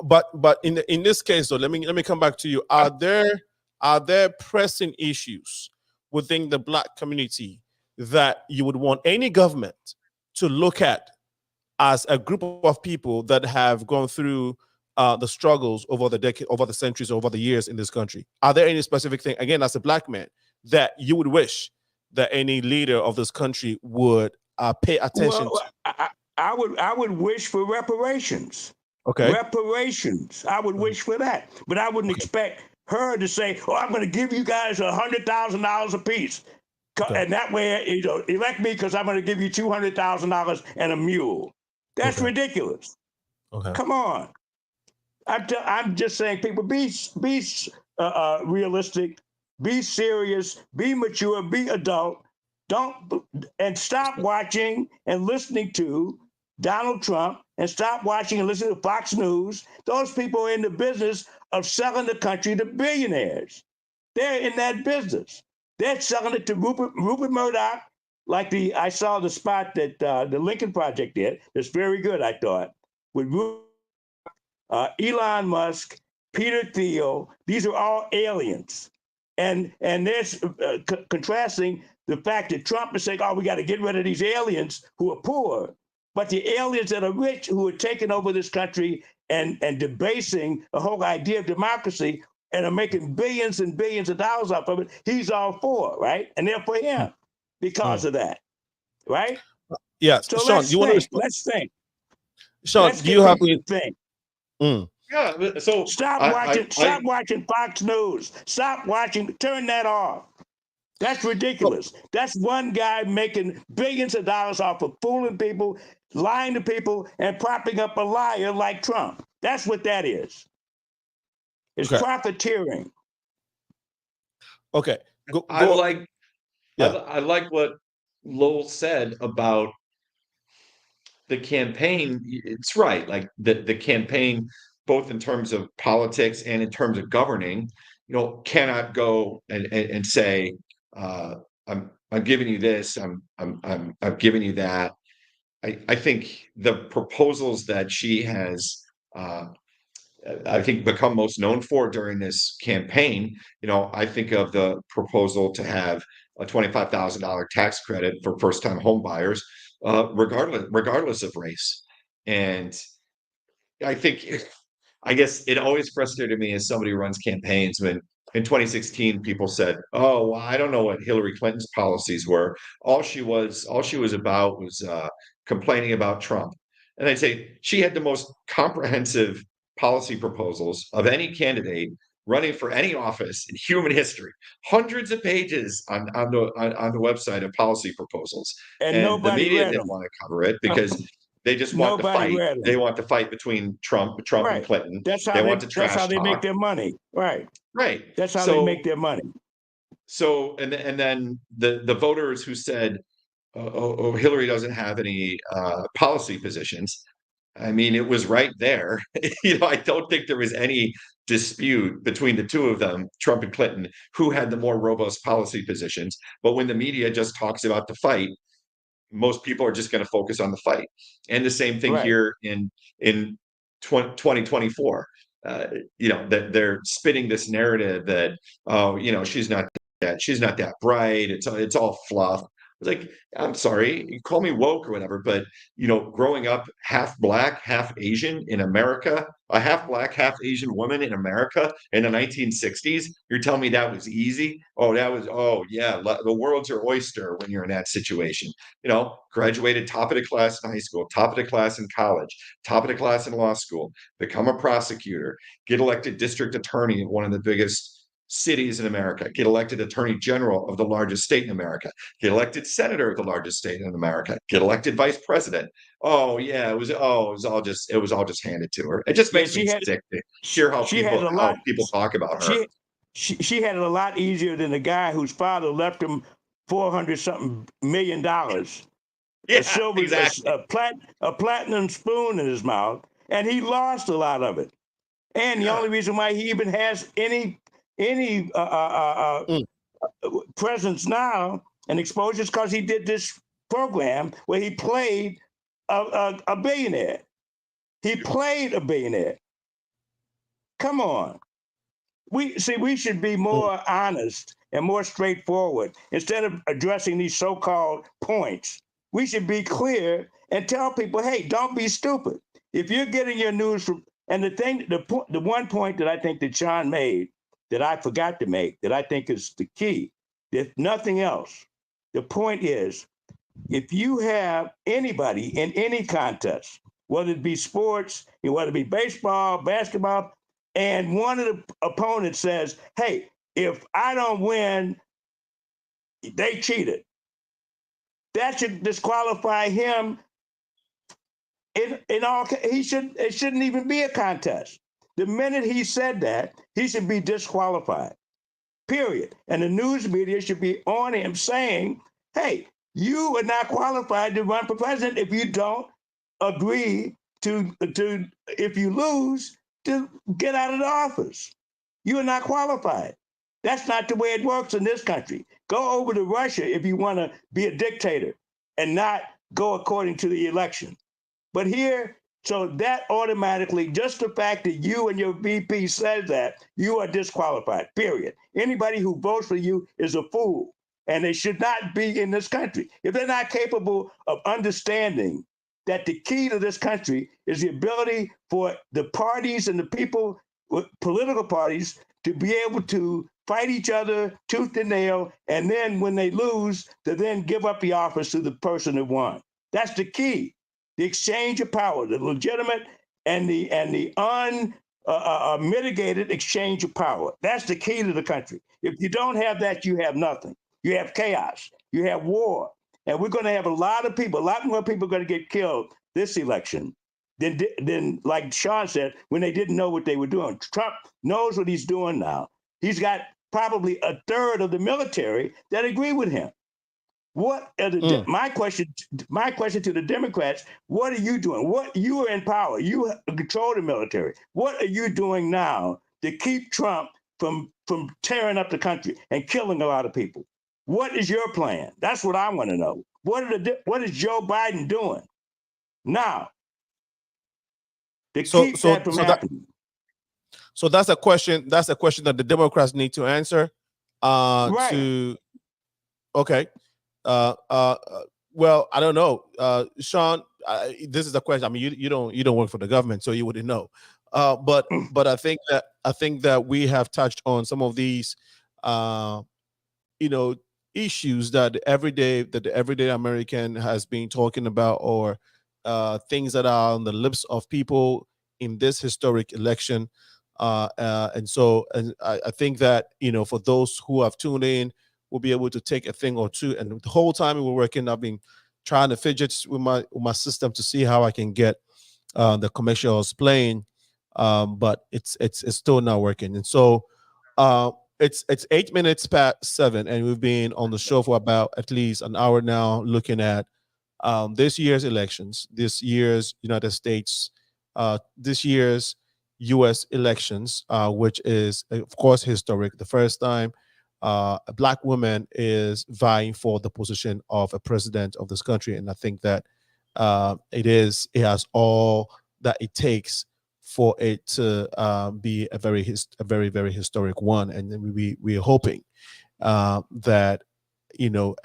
But in this case, though, let me come back to you. Are there pressing issues within the black community that you would want any government to look at as a group of people that have gone through the struggles over the decade, over the centuries, over the years in this country? Are there any specific thing, again, as a black man, that you would wish that any leader of this country would pay attention Well, to? I would wish for reparations. Okay. Reparations. I would Mhm. wish for that, but I wouldn't Okay. expect her to say, "Oh, I'm going to give you guys $100,000 apiece, Okay. and that way, elect me because I'm going to give you $200,000 and a mule." That's Okay. ridiculous. Okay. Come on. I'm just saying, people, be realistic, be serious, be mature, be adult. Don't and stop watching and listening to Donald Trump, and stop watching and listening to Fox News. Those people are in the business of selling the country to billionaires. They're in that business. They're selling it to Rupert Murdoch, like I saw the spot that the Lincoln Project did. It's very good, I thought, with Elon Musk, Peter Thiel. These are all aliens, and there's contrasting the fact that Trump is saying, "Oh, we got to get rid of these aliens who are poor," but the aliens that are rich, who are taking over this country and debasing the whole idea of democracy and are making billions and billions of dollars off of it, he's all for, right? And they're for him because Mm. of that, right? Yes, So Sean, do let's you want to think. respond? Let's think. Sean, Let's do you get have people to any? think. Mm. Yeah. So Stop watching. Stop watching Fox News. Stop watching. Turn that off. That's Oh, ridiculous. That's one guy making billions of dollars off of fooling people, lying to people, and propping up a liar like Trump. That's what that is. It's okay. profiteering. Okay. Go. I Go. like Yeah. I like what Lowell said about the campaign. It's right. Like the campaign, both in terms of politics and in terms of governing, cannot go and say, I'm giving you this, I'm giving you that. I think the proposals that she has, uh, I think, become most known for during this campaign. I think of the proposal to have a $25,000 tax credit for first-time home buyers, regardless of race. And I think, I guess it always frustrated me as somebody who runs campaigns when in 2016 people said, "Oh, well, I don't know what Hillary Clinton's policies were. All she was about was complaining about Trump." And I'd say she had the most comprehensive policy proposals of any candidate running for any office in human history. Hundreds of pages on the website of policy proposals, And and the nobody media read didn't them. want to cover it because they just want the Nobody fight. read They them. want the fight between Trump and Right. Clinton. That's They how want they. to That's how trash they make talk. their money. Right. Right. That's how they make So their money. and then the voters who said, oh, Hillary doesn't have any policy positions. I mean, it was right there. I don't think there was any dispute between the two of them, Trump and Clinton, who had the more robust policy positions. But when the media just talks about the fight, most people are just going to focus on the fight. And the same thing Right. here in 2024. That they're spinning this narrative that, oh, she's not that bright. It's all fluff. It's like, I'm sorry, you call me woke or whatever, but growing up half black, half Asian in America, a half black, half Asian woman in America in the 1960s, you're telling me that was easy? Oh yeah, the world's your oyster when you're in that situation. Graduated top of the class in high school, top of the class in college, top of the class in law school, become a prosecutor, get elected district attorney in one of the biggest cities in America, get elected attorney general of the largest state in America, get elected senator of the largest state in America, get elected vice president. Oh yeah, it was all just handed to her. It just Yeah. makes me sick to hear how She had people a how lot. people talk about her. She she had it a lot easier than the guy whose father left him 400 something $1 million, a Yeah, silver, exactly. a platinum spoon in his mouth, and he lost a lot of it. And the Yeah. only reason why he even has any Mm. presence now and exposure is because he did this program where he played a billionaire. He played a billionaire. Come on. We should be Mm. more honest and more straightforward instead of addressing these so-called points. We should be clear and tell people, hey, don't be stupid. If you're getting your news from, and the one point that I think that Sean made that I forgot to make, that I think is the key, if nothing else, the point is, if you have anybody in any contest, whether it be sports, whether it be baseball, basketball, and one of the opponents says, hey, if I don't win, they cheated. That should disqualify him. It shouldn't even be a contest. The minute he said that, he should be disqualified. Period. And the news media should be on him saying, hey, you are not qualified to run for president if you don't agree to if you lose, to get out of the office. You are not qualified. That's not the way it works in this country. Go over to Russia if you want to be a dictator and not go according to the election. But here, so that automatically, just the fact that you and your VP says that, you are disqualified, period. Anybody who votes for you is a fool, and they should not be in this country. If they're not capable of understanding that the key to this country is the ability for the parties and the people, political parties, to be able to fight each other tooth and nail, and then when they lose, to then give up the office to the person that won. That's the key. The exchange of power, the legitimate and the unmitigated exchange of power. That's the key to the country. If you don't have that, you have nothing. You have chaos. You have war. And we're going to have a lot more people are going to get killed this election than, like Sean said, when they didn't know what they were doing. Trump knows what he's doing now. He's got probably a third of the military that agree with him. What are my question to the Democrats, what are you doing? You are in power. You control the military. What are you doing now to keep Trump from tearing up the country and killing a lot of people? What is your plan? That's what I want to know. What is Joe Biden doing now to keep that from happening? So that's a question. That's a question that the Democrats need to answer. Right. Okay. Well, I don't know, Sean. This is a question. I mean, you don't work for the government, so you wouldn't know. But I think that we have touched on some of these, issues that the everyday American has been talking about, or things that are on the lips of people in this historic election. And I think that, for those who have tuned in, we'll be able to take a thing or two. And the whole time we were working, I've been trying to fidget with my system to see how I can get the commercials playing, but it's still not working. And so it's 8 minutes past 7, and we've been on the show for about at least an hour now, looking at this year's elections, this year's United States, this year's U.S. elections, which is, of course, historic. The first time a Black woman is vying for the position of a president of this country, and I think that it has all that it takes for it to be a very very historic one. And then we are hoping that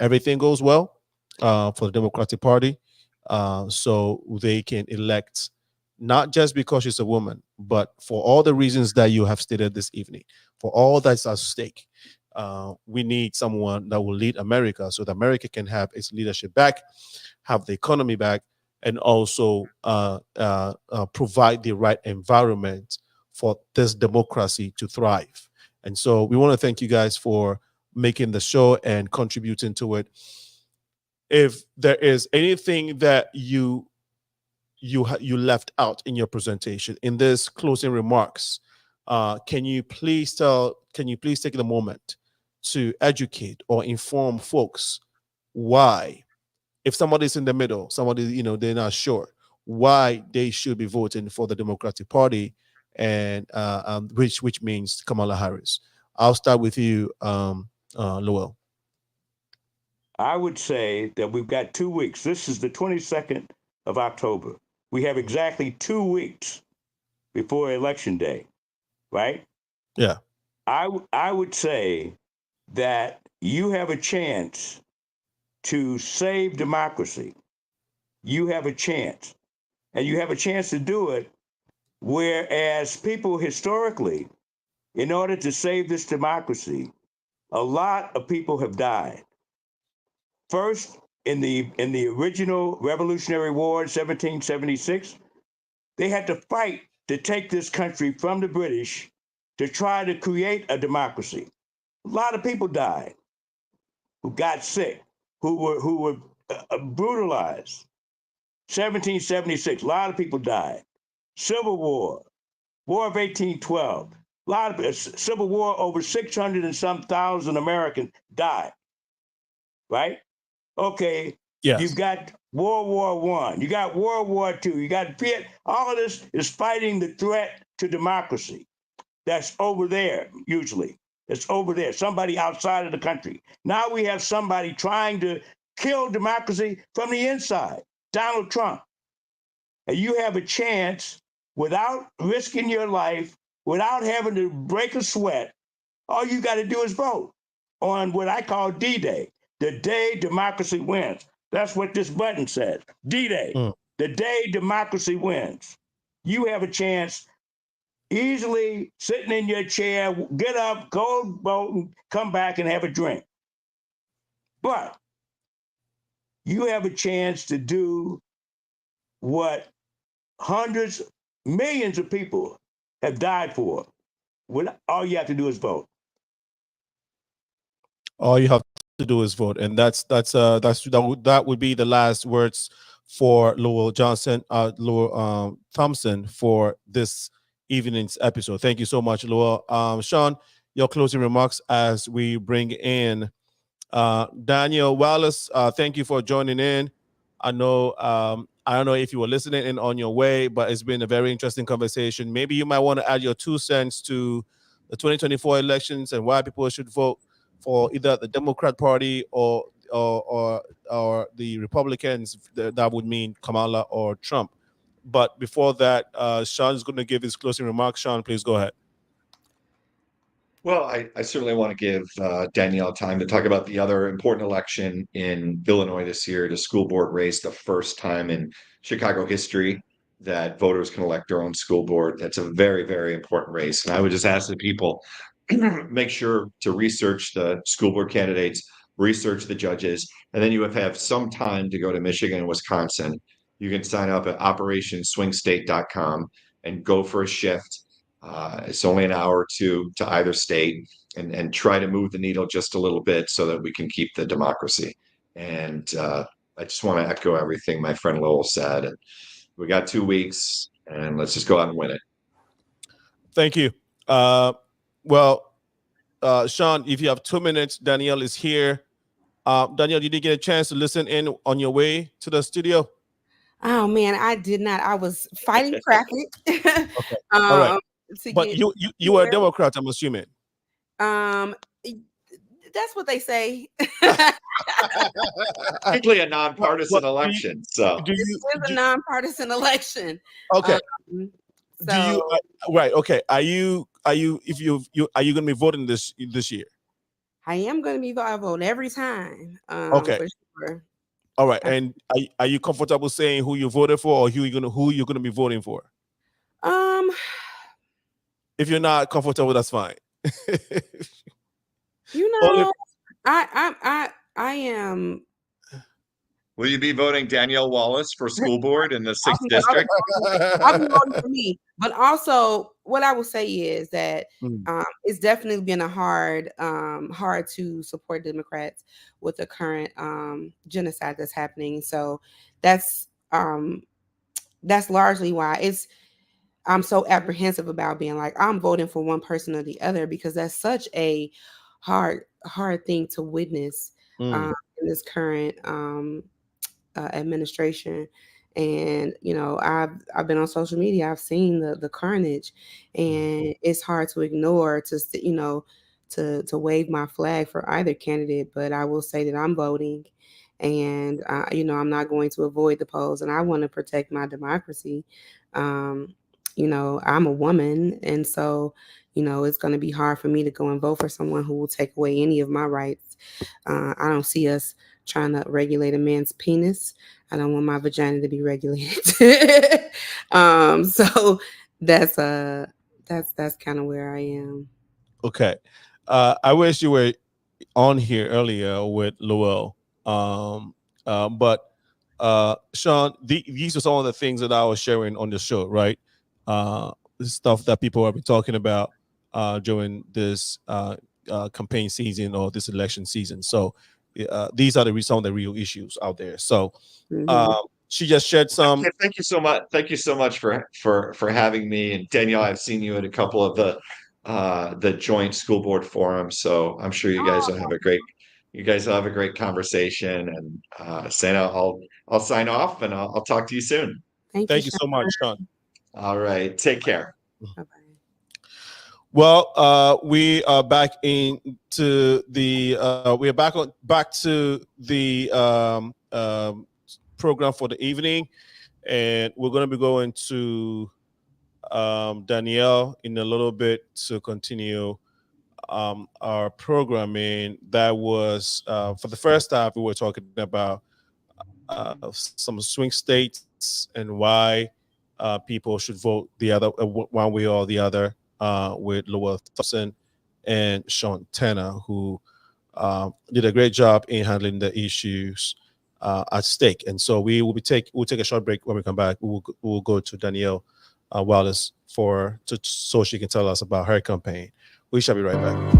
everything goes well for the Democratic Party, so they can elect, not just because she's a woman, but for all the reasons that you have stated this evening, for all that's at stake. We need someone that will lead America so that America can have its leadership back, have the economy back, and also provide the right environment for this democracy to thrive. And so we want to thank you guys for making the show and contributing to it. If there is anything that you left out in your presentation, in this closing remarks, can you please take the moment to educate or inform folks why, if somebody's in the middle, somebody, they're not sure, why they should be voting for the Democratic Party, and which means Kamala Harris. I'll start with you, Lowell. I would say that we've got 2 weeks. This is the 22nd of October. We have exactly 2 weeks before Election Day, right? Yeah. I would say that you have a chance to save democracy you have a chance. And you have a chance to do it, whereas people historically, in order to save this democracy, a lot of people have died. First, in the original Revolutionary War in 1776, they had to fight to take this country from the British to try to create a democracy. A lot of people died, who got sick, who were brutalized. 1776, a lot of people died. Civil War, War of 1812, a lot of Civil War, over 600 and some thousand Americans died, right? Okay, you've Yes. got World War I, you got World War II, you got Viet. All of this is fighting the threat to democracy. That's over there, usually. It's over there, somebody outside of the country. Now we have somebody trying to kill democracy from the inside, Donald Trump. And you have a chance, without risking your life, without having to break a sweat, all you got to do is vote on what I call D-Day, the day democracy wins. That's what this button says, D-Day, the day democracy wins. You have a chance, easily sitting in your chair, get up, go vote, and come back and have a drink. But you have a chance to do what hundreds, millions of people have died for. All you have to do is vote. All you have to do is vote, and that would be the last words for Lowell Johnson, Lowell Thompson, for this evening's episode. Thank you so much, Lowell. Sean, your closing remarks as we bring in Danielle Wallace. Thank you for joining in. I don't know if you were listening in on your way, but it's been a very interesting conversation. Maybe you might want to add your 2 cents to the 2024 elections and why people should vote for either the Democrat Party or the Republicans. That would mean Kamala or Trump. But before that, Sean's going to give his closing remarks. Sean, please go ahead. Well, I certainly want to give Danielle time to talk about the other important election in Illinois this year, the school board race, the first time in Chicago history that voters can elect their own school board. That's a very, very important race. And I would just ask the people, make sure to research the school board candidates, research the judges, and then you have some time to go to Michigan and Wisconsin. You can sign up at operationswingstate.com and go for a shift. It's only an hour or two to either state, and try to move the needle just a little bit so that we can keep the democracy. And I just want to echo everything my friend Lowell said. And we got 2 weeks, and let's just go out and win it. Thank you. Sean, if you have 2 minutes, Danielle is here. Danielle, did you get a chance to listen in on your way to the studio? Oh man, I did not. I was fighting traffic. Okay. All right. But you were a Democrat, I'm assuming. That's what they say. Particularly a nonpartisan election. So this is a nonpartisan election. Okay. So right? Okay. Are you going to be voting this year? I am going to be voting. I vote every time. Okay. For sure. All right. And are you comfortable saying who you voted for, or who you're gonna be voting for? If you're not comfortable, that's fine. I am. Will you be voting Danielle Wallace for school board in the 6th district? I'll be voting for me. But also, what I will say is that it's definitely been a hard to support Democrats with the current genocide that's happening. So that's largely why I'm so apprehensive about being like, I'm voting for one person or the other, because that's such a hard thing to witness in this current administration. And I've been on social media, I've seen the carnage, and it's hard to ignore, to wave my flag for either candidate. But I will say that I'm voting, and I'm not going to avoid the polls, and I want to protect my democracy. I'm a woman, and so it's going to be hard for me to go and vote for someone who will take away any of my rights. I don't see us trying to regulate a man's penis. I don't want my vagina to be regulated. So that's that's kind of where I am. Okay. I wish you were on here earlier with Lowell. Um, but Sean, these are some of the things that I was sharing on the show, right? Stuff that people have been talking about during this campaign season or this election season. So these are some of the real issues out there. So Hmm. she just shared some. Thank you so much. Thank you so much for having me. And Danielle, I've seen you at a couple of the joint school board forums. So I'm sure you guys will have a great conversation. And Santa, I'll sign off and I'll talk to you soon. Thank you, Thank you Sean. so much, Sean. All right. Take care. Bye bye. Well, we are back into the we are back to the program for the evening, and we're going to be going to Danielle in a little bit to continue our programming. That was for the first half we were talking about some swing states and why people should vote the other one way or the other with Lowell Thompson and Sean Tanner, who did a great job in handling the issues at stake. And so we'll take a short break. When we come back, we'll go to Danielle Wallace so she can tell us about her campaign. We shall be right back.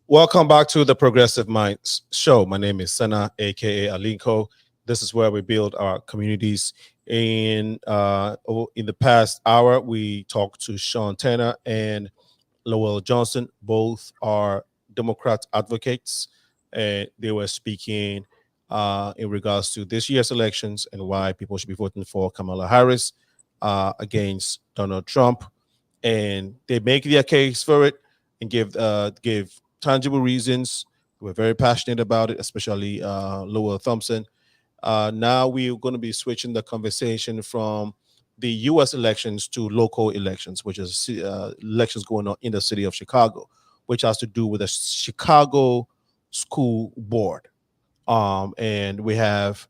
Welcome back to the Progressive Minds Show. My name is Senna, aka Alinko. This is where we build our communities. In the past hour, we talked to Sean Tanner and Lowell Johnson. Both are Democrat advocates, and they were speaking in regards to this year's elections and why people should be voting for Kamala Harris against Donald Trump. And they make their case for it and give tangible reasons. We're very passionate about it, especially Lowell Thompson. Now we're going to be switching the conversation from the U.S. elections to local elections, which is elections going on in the city of Chicago, which has to do with the Chicago School Board. And we have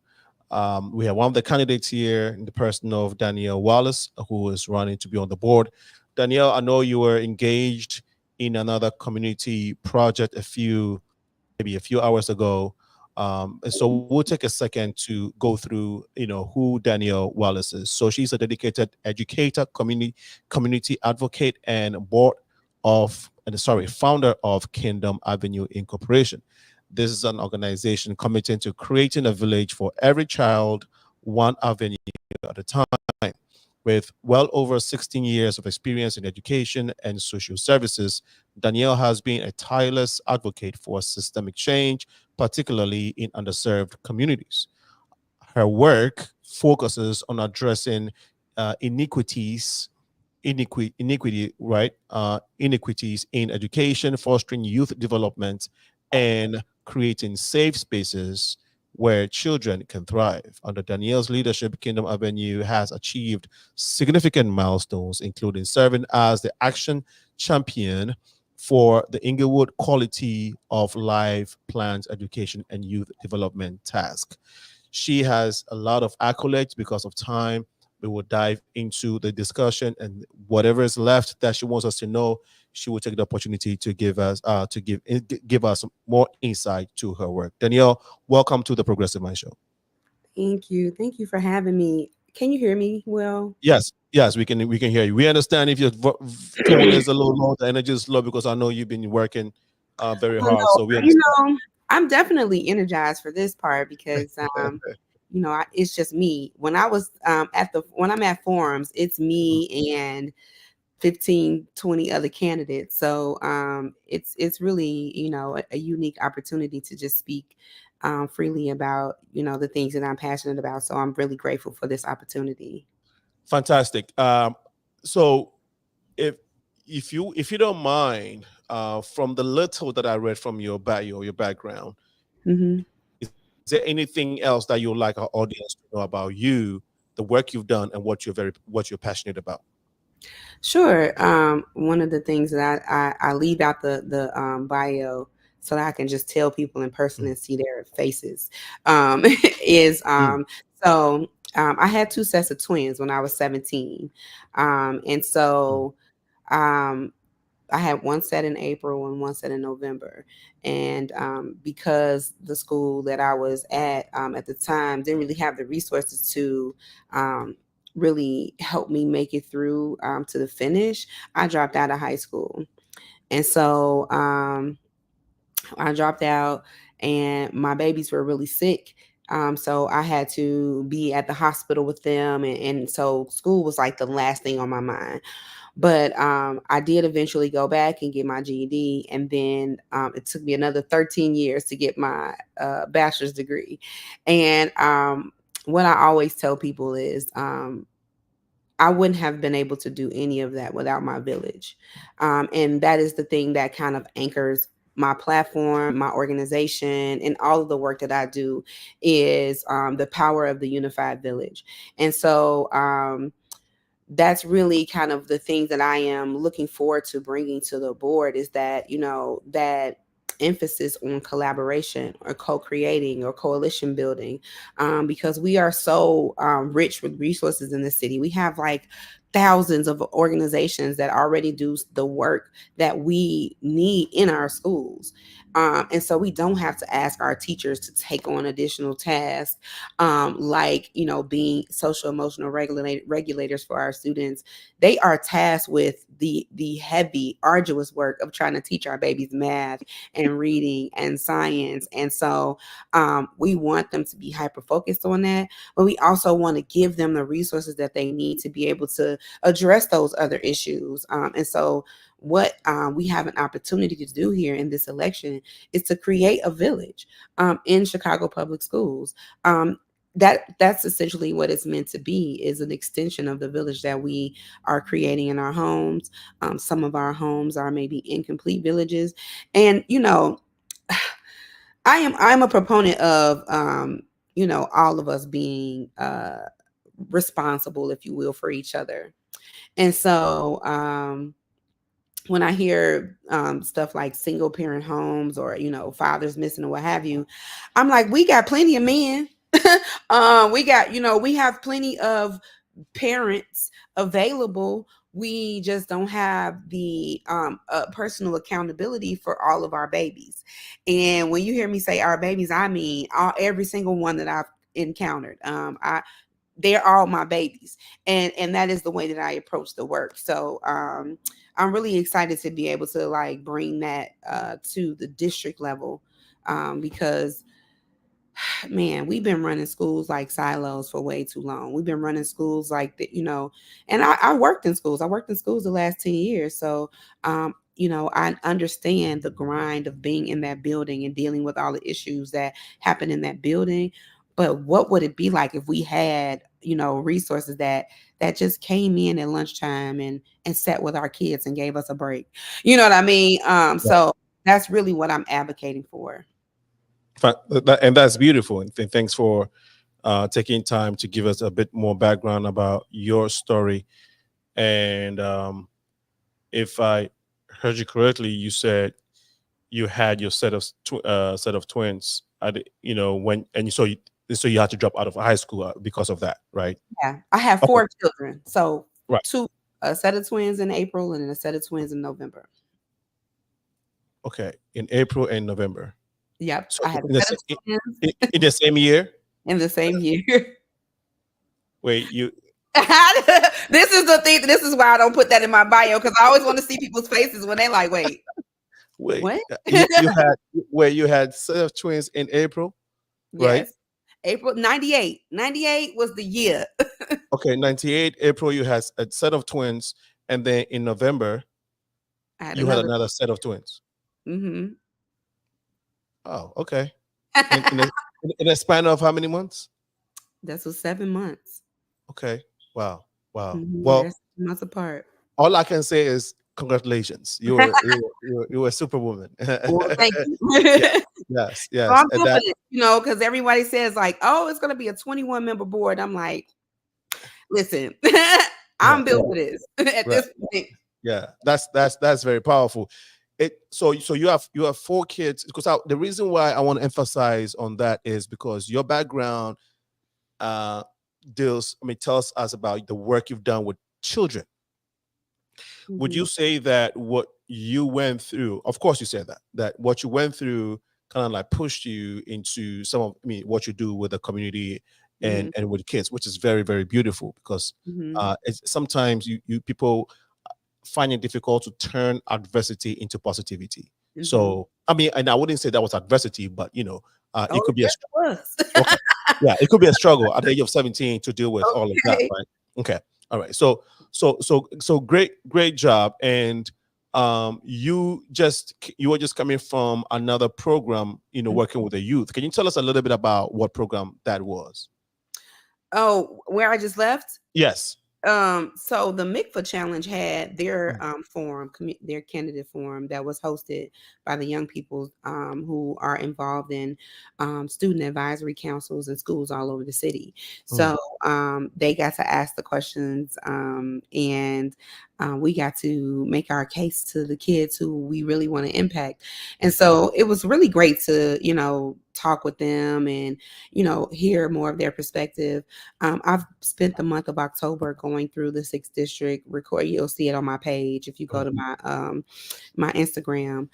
one of the candidates here in the person of Danielle Wallace, who is running to be on the board. Danielle, I know you were engaged in another community project maybe a few hours ago. And so we'll take a second to go through, who Danielle Wallace is. So she's a dedicated educator, community advocate, and founder of Kingdom Avenue Incorporation. This is an organization committed to creating a village for every child, one avenue at a time. With well over 16 years of experience in education and social services, Danielle has been a tireless advocate for systemic change, particularly in underserved communities. Her work focuses on addressing iniquities iniquity, right? Inequities in education, fostering youth development, and creating safe spaces where children can thrive. Under Danielle's leadership, Kingdom Avenue has achieved significant milestones, including serving as the action champion for the Inglewood Quality of Life Plans Education and Youth Development Task. She has a lot of accolades. Because of time, we will dive into the discussion, and whatever is left that she wants us to know, she will take the opportunity to give us give us more insight to her work. Danielle, welcome to the Progressive Mind Show. Thank you. Thank you for having me. Can you hear me well? Yes, we can hear you. We understand if your tone is a little low, the energy is low, because I know you've been working very Oh, hard, no, so we understand. I'm definitely energized for this part because, it's just me. When I was when I'm at forums, it's me and 15, 20 other candidates. So it's really, a unique opportunity to just speak freely about, the things that I'm passionate about. So I'm really grateful for this opportunity. Fantastic. So if if you don't mind, from the little that I read from your bio, your background, Hmm. is there anything else that you'd like our audience to know about you, the work you've done, and what you're passionate about? Sure. One of the things that I leave out the bio so that I can just tell people in person Mm, and see their faces is mm, I had two sets of twins when I was 17. And mm. so um, I had one set in April and one set in November. And because the school that I was at the time didn't really have the resources to um, really help me make it through to the finish, I dropped out of high school. And so I dropped out, and my babies were really sick. So I had to be at the hospital with them. And so school was like the last thing on my mind. But I did eventually go back and get my GED, and then it took me another 13 years to get my bachelor's degree. And what I always tell people is I wouldn't have been able to do any of that without my village. And that is the thing that kind of anchors my platform, my organization, and all of the work that I do is the power of the unified village. And so, that's really kind of the thing that I am looking forward to bringing to the board is that, that emphasis on collaboration or co-creating or coalition building, because we are so rich with resources in the city. We have like thousands of organizations that already do the work that we need in our schools. And so we don't have to ask our teachers to take on additional tasks, like being social emotional regulators for our students. They are tasked with the heavy arduous work of trying to teach our babies math and reading and science. And so we want them to be hyper focused on that, but we also want to give them the resources that they need to be able to address those other issues. And so what we have an opportunity to do here in this election is to create a village in Chicago public schools. That's essentially what it's meant to be, is an extension of the village that we are creating in our homes. Some of our homes are maybe incomplete villages. And I'm a proponent of all of us being responsible, if you will, for each other. And so when I hear stuff like single parent homes or fathers missing or what have you, I'm like, we got plenty of men. We got we have plenty of parents available. We just don't have the personal accountability for all of our babies. And when you hear me say our babies, I mean every single one that I've encountered. They're all my babies, and that is the way that I approach the work. So I'm really excited to be able to like bring that to the district level, because man, we've been running schools like silos for way too long. We've been running schools like that, and I worked in schools. I worked in schools the last 10 years. So, I understand the grind of being in that building and dealing with all the issues that happen in that building. but what would it be like if we had, resources that just came in at lunchtime and sat with our kids and gave us a break? You know what I mean? Right. So that's really what I'm advocating for. And that's beautiful. And thanks for taking time to give us a bit more background about your story. And if I heard you correctly, you said you had your set of twins at when and so you had to drop out of high school because of that, right? Yeah, I have Okay, 4 children. So right. two a set of twins in April and a set of twins in November. Okay, in April and November. Yep, So I had a in the set of twins in the same year. in the same year. Wait, you This is the thing. This is why I don't put that in my bio, because I always want to see people's faces when they like, wait, wait what? you had where you had set of twins in April, right? Yes. April 98. 98 was the year. Okay, 98 April you had a set of twins, and then in November I had you had another. another set of twins. Mm-hmm. Oh, okay. In a span of how many months? That's was 7 months. Okay. Wow. Wow. Mm-hmm. Well, That's months apart. all I can say is congratulations. You were a superwoman. Well, thank you. Yeah. Yes. So Yes. I'm And built for that. this, because everybody says like, oh, it's gonna be a 21 member board. I'm like, listen, Yeah. I'm built for this at Right. this point. Yeah. That's very powerful. So you have 4 kids, because the reason why I want to emphasize on that is because your background uh tells us about the work you've done with children. Would Mhm, you say that what you went through, of course you said that what you went through kind of like pushed you into some of, what you do with the community mhm, and with kids, which is very, very beautiful, because mhm, sometimes you people find it difficult to turn adversity into positivity. mhm. So and I wouldn't say that was adversity, but it Oh, could be yes, it was. okay. Yeah, it could be a struggle at the age of 17 to deal with all of that, Okay. right? Okay. All right. So great job. And you were just coming from another program, working with the youth. Can you tell us a little bit about what program that was? Oh, where I just left? Yes. So the MICFA Challenge had their Mm, forum, their candidate forum that was hosted by the young people who are involved in student advisory councils and schools all over the city. mm, So they got to ask the questions, and we got to make our case to the kids who we really want to impact. And so it was really great to, talk with them and, hear more of their perspective. I've spent the month of October going through the 6th district record. You'll see it on my page. If you go mm, to my Instagram,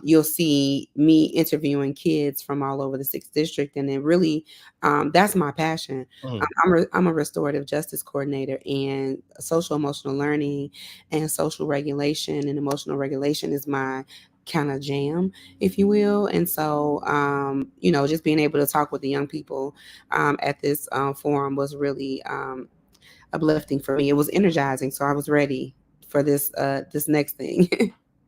you'll see me interviewing kids from all over the 6th district, and it really that's my passion. mm. I'm a restorative justice coordinator, and social emotional learning and social regulation and emotional regulation is my kind of jam, if you will. And so, just being able to talk with the young people at this forum was really uplifting for me. It was energizing, so I was ready for this next thing.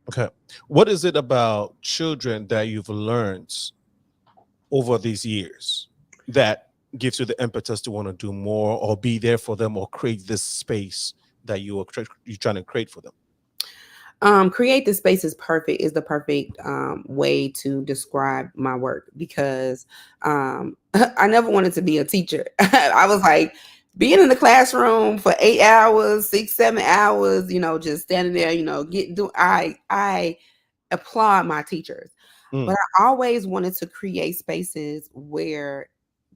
Okay. What is it about children that you've learned over these years that gives you the impetus to want to do more or be there for them or create this space that you're trying to create for them? Create the space is the perfect way to describe my work, because I never wanted to be a teacher. I was like, being in the classroom for 8 hours, 6, 7 hours, just standing there, I applaud my teachers, but Mm, I always wanted to create spaces where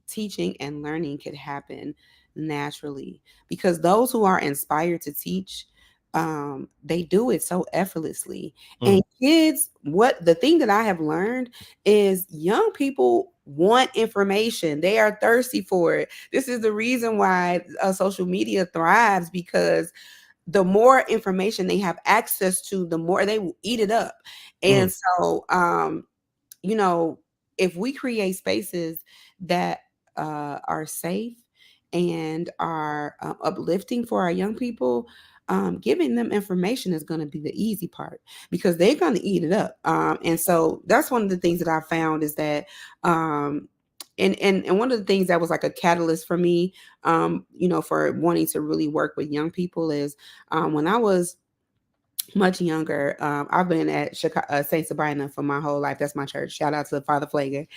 teaching and learning could happen naturally, because those who are inspired to teach, they do it so effortlessly. And mm, kids, what the thing that I have learned is young people want information. They are thirsty for it. This is the reason why social media thrives, because the more information they have access to, the more they will eat it up. And mm, so, you know, if we create spaces that are safe and are uplifting for our young people, giving them information is going to be the easy part, because they're going to eat it up. And so that's one of the things that I found is that and one of the things that was like a catalyst for me, for wanting to really work with young people is, when I was much younger. I've been at Chicago, Saint Sabina for my whole life. That's my church. Shout out to Father Flager.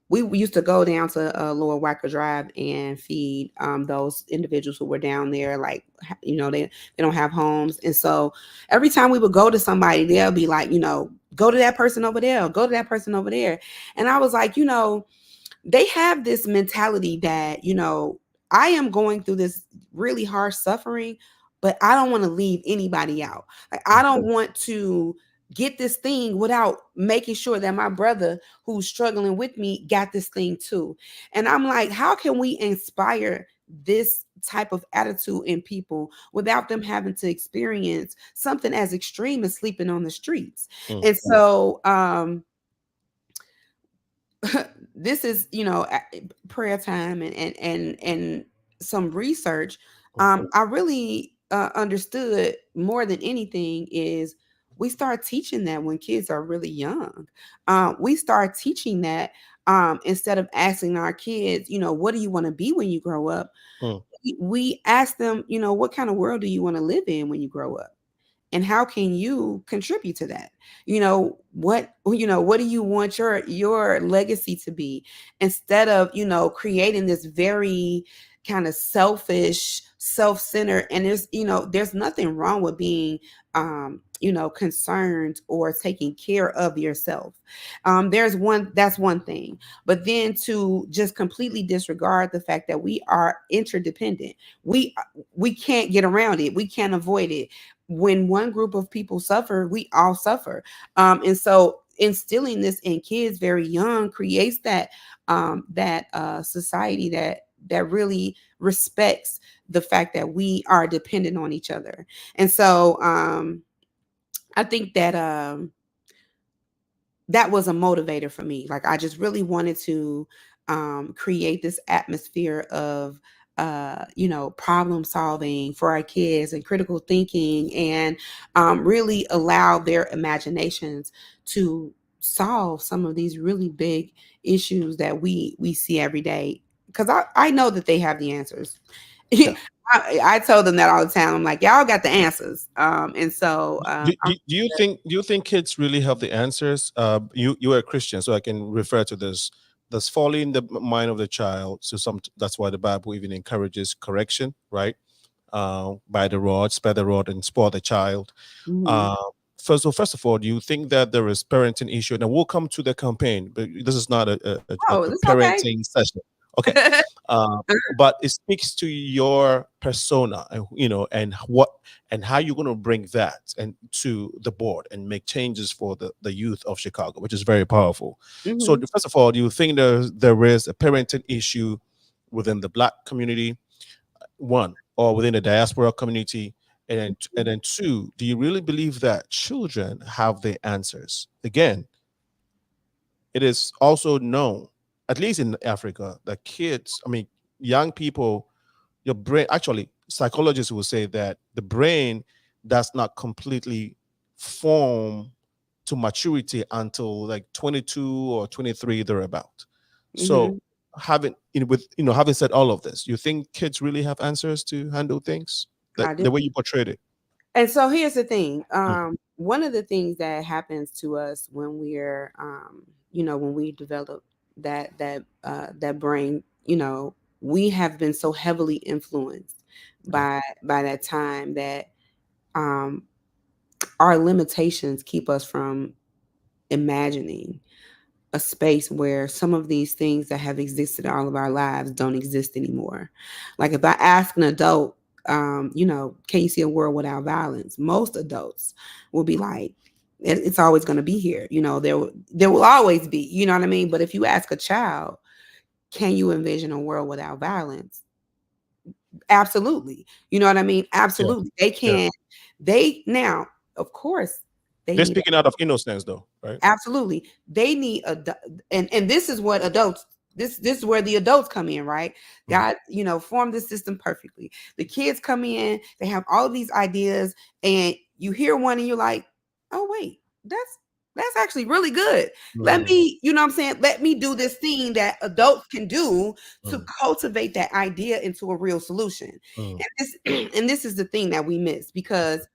We used to go down to Lower Wacker Drive and feed those individuals who were down there. Like, they don't have homes. And so every time we would go to somebody, they'll be like, go to that person over there, go to that person over there. And I was like, they have this mentality that, I am going through this really harsh suffering, but I don't want to leave anybody out. Like, I don't want to get this thing without making sure that my brother who's struggling with me got this thing too. And I'm like, how can we inspire this type of attitude in people without them having to experience something as extreme as sleeping on the streets? And so, this is, prayer time and some research. I really understood more than anything is we start teaching that when kids are really young. We start teaching that, instead of asking our kids, what do you want to be when you grow up? We ask them, what kind of world do you want to live in when you grow up? And how can you contribute to that? What do you want your legacy to be, instead of creating this very kind of selfish, self-centered. And there's nothing wrong with being concerned or taking care of yourself. That's one thing. But then to just completely disregard the fact that we are interdependent, we can't get around it, we can't avoid it. When one group of people suffer, we all suffer. And so instilling this in kids very young creates that society that really respects the fact that we are dependent on each other. And so I think that that was a motivator for me. Like, I just really wanted to create this atmosphere of problem solving for our kids and critical thinking, and really allow their imaginations to solve some of these really big issues that we see every day. Because I know that they have the answers. Yeah. I told them that all the time. I'm like, y'all got the answers. And so Do you think kids really have the answers? You are a Christian, so I can refer to this. That's folly in the mind of the child. So that's why the Bible even encourages correction, right? By the rod, spare the rod, and spoil the child. mhm. Uh, first of all, do you think that there is parenting issue? And we'll come to the campaign, but this is not Oh, a it's okay. parenting session. Okay. But it speaks to your persona, and and how you're going to bring that and to the board and make changes for the youth of Chicago, which is very powerful. So Mhm. first of all, do you think there is a parenting issue within the Black community, one, or within the diaspora community? And then two, do you really believe that children have the answers? Again, it is also known, at least in Africa, that kids, I mean, young people, your brain, actually, psychologists will say that the brain does not completely form to maturity until like 22 or 23 thereabout. So Mhm. having said all of this, you think kids really have answers to handle things, that I do. the way you portrayed it? And so here's the thing. Mm, One of the things that happens to us when we're, when we develop that brain, we have been so heavily influenced yeah. by that time that um, our limitations keep us from imagining a space where some of these things that have existed all of our lives don't exist anymore. Like, if I ask an adult, can you see a world without violence? Most adults will be like, it's always going to be here. There will always be, you know what I mean? But if you ask a child, can you envision a world without violence? Absolutely. You know what I mean? Yeah. Absolutely. They Yeah. can. Now, of course, they They're need. speaking out of innocence, though, right? Absolutely. They need and this is what adults, this is where the adults come in, right? Mm, God, formed the system perfectly. The kids come in, they have all of these ideas, and you hear one and you're like, "Oh wait, that's actually really good. Let Mm, me, you know what I'm saying? Let me do this thing that adults can do to mm, cultivate that idea into a real solution. mm, And this and this is the thing that we miss because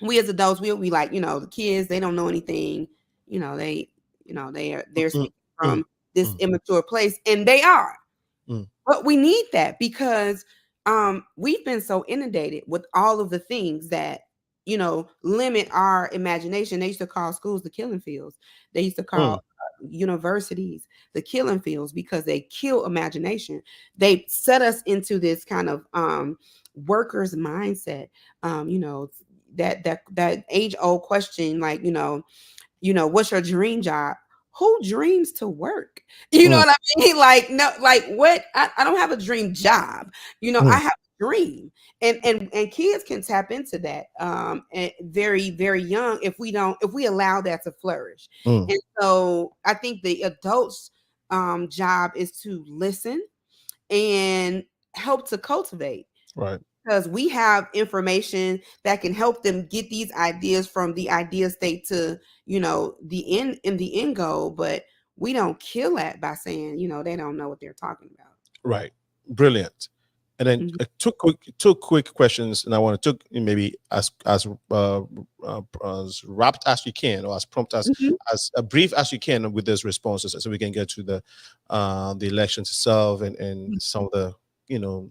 we as adults, we'll be like, the kids, they don't know anything. They, they're mm, speaking mm, from this mm, immature place, and they are. mm, But we need that because we've been so inundated with all of the things that limit our imagination. They used to call schools the killing fields. They used to call mm. universities the killing fields because they kill imagination. They set us into this kind of workers mindset. That age old question, like what's your dream job? Who dreams to work? You know Mm, what I mean? Like, no, like what? I don't have a dream job. I mm, have a dream. And kids can tap into that and very, very young if we allow that to flourish. mm. And so I think the adults job is to listen and help to cultivate Right. because we have information that can help them get these ideas from the idea state to the end goal, but we don't kill that by saying they don't know what they're talking about. Right. Brilliant. And then Mhm. two quick questions, and I want to took maybe as wrapped as you can, or as prompt Mhm. as brief as you can with those responses, so we can get to the elections itself and some of the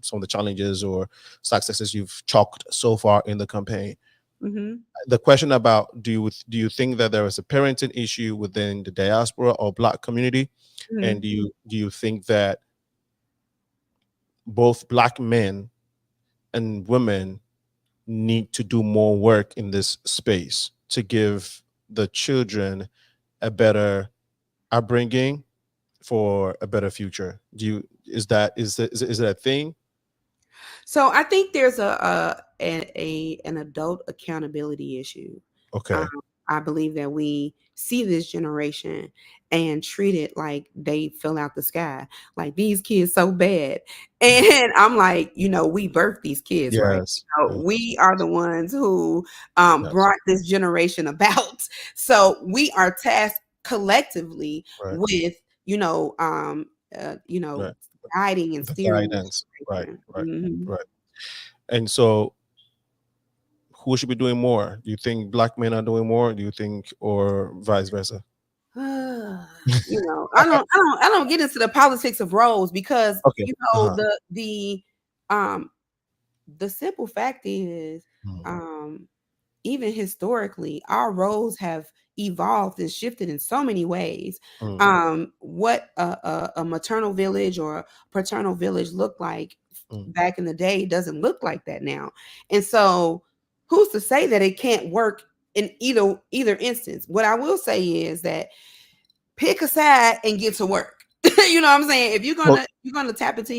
some of the challenges or successes you've chalked so far in the campaign. Mhm. The question about do you think that there is a parenting issue within the diaspora or Black community, and Mhm. do you think that both Black men and women need to do more work in this space to give the children a better upbringing for a better future? Do you is that a thing? So I think there's an adult accountability issue. Um, Okay. I believe that we see this generation and treat it like they fell out the sky. Like these kids so bad. And I'm like, we birthed these kids, right? Yes. Yes. We are the ones who Yes. brought this generation about. So we are tasked collectively Right. with, you know, um, uh, you know, Right. guiding and The steering this guidance. Right. generation. Right. Mhm. Right. And so, who should be doing more? Do you think Black men are doing more? Do you think, or vice versa? I don't get into the politics of roles because Okay. Uh-huh. um the simple fact is Mm, um even historically, our roles have evolved and shifted in so many ways. mm, What a maternal village or a paternal village looked like mm. back in the day doesn't look like that now. And so, who's to say that it can't work in either instance? What I will say is that pick a side and get to work. You know what I'm saying? If Well, you're gonna tap into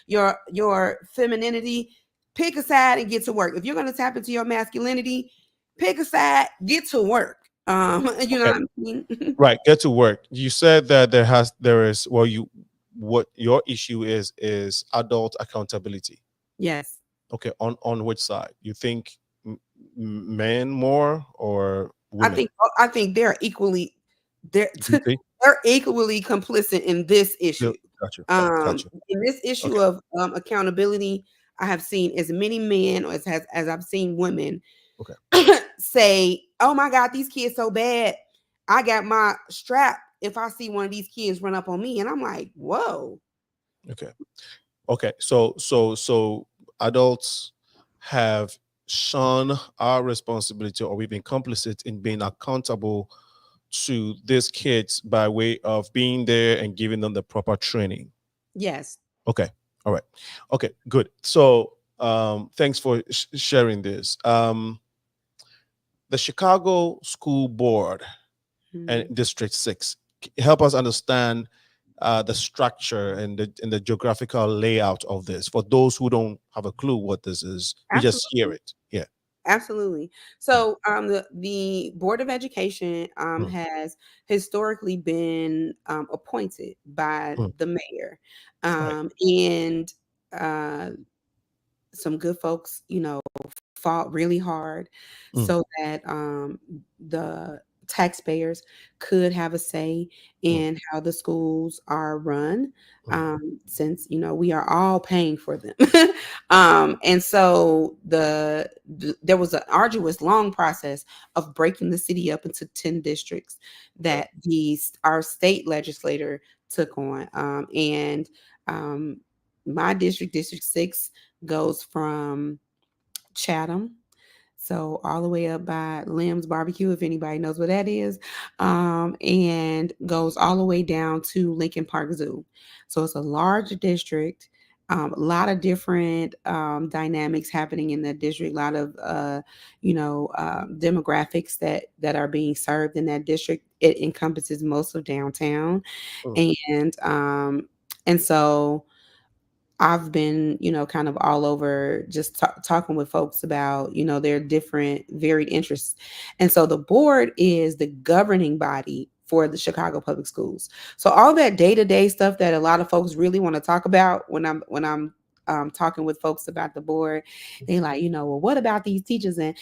your femininity, pick a side and get to work. If you're gonna tap into your masculinity, pick a side, get to work. You know okay. what I mean? Right. Get to work. You said that there is, well, what your issue is adult accountability. Yes. Okay. On which side? You think men more or women? I think they're Guilty? they're equally complicit in this issue. Got you. Got you. In this issue Okay. of accountability, I have seen as many men as I've seen women Okay. say, "Oh my God, these kids so bad. I got my strap if I see one of these kids run up on me." And I'm like, "Whoa." Okay. Okay. So adults have shown our responsibility, or we've been complicit in being accountable to these kids by way of being there and giving them the proper training. Yes. Okay. All right. Okay. Good. So, thanks for sharing this. The Chicago School Board and Mhm. District Six help us understand the structure and the geographical layout of this. For those who don't have a clue what this is, we just hear Absolutely. it. Yeah. Absolutely. So, the Board of Education Mm, has historically been appointed by mm, the mayor, right. and uh, some good folks, fought really hard Mm, so that the taxpayers could have a say Mm, in how the schools are run, mm, since we are all paying for them. And so there was an arduous, long process of breaking the city up into 10 districts okay. that our state legislator took on. And um, my district, District 6, goes from Chatham, so all the way up by Lim's Barbecue, if anybody knows what that is, and goes all the way down to Lincoln Park Zoo. So it's a large district, a lot of different dynamics happening in that district, a lot of demographics that are being served in that district. It encompasses most of downtown, Mm, and so I've been, kind of all over just talking with folks about, their different varied interests. And so the board is the governing body for the Chicago Public Schools. So all that day-to-day stuff that a lot of folks really want to talk about when I'm talking with folks about the board, they like, well, what about these teachers? And,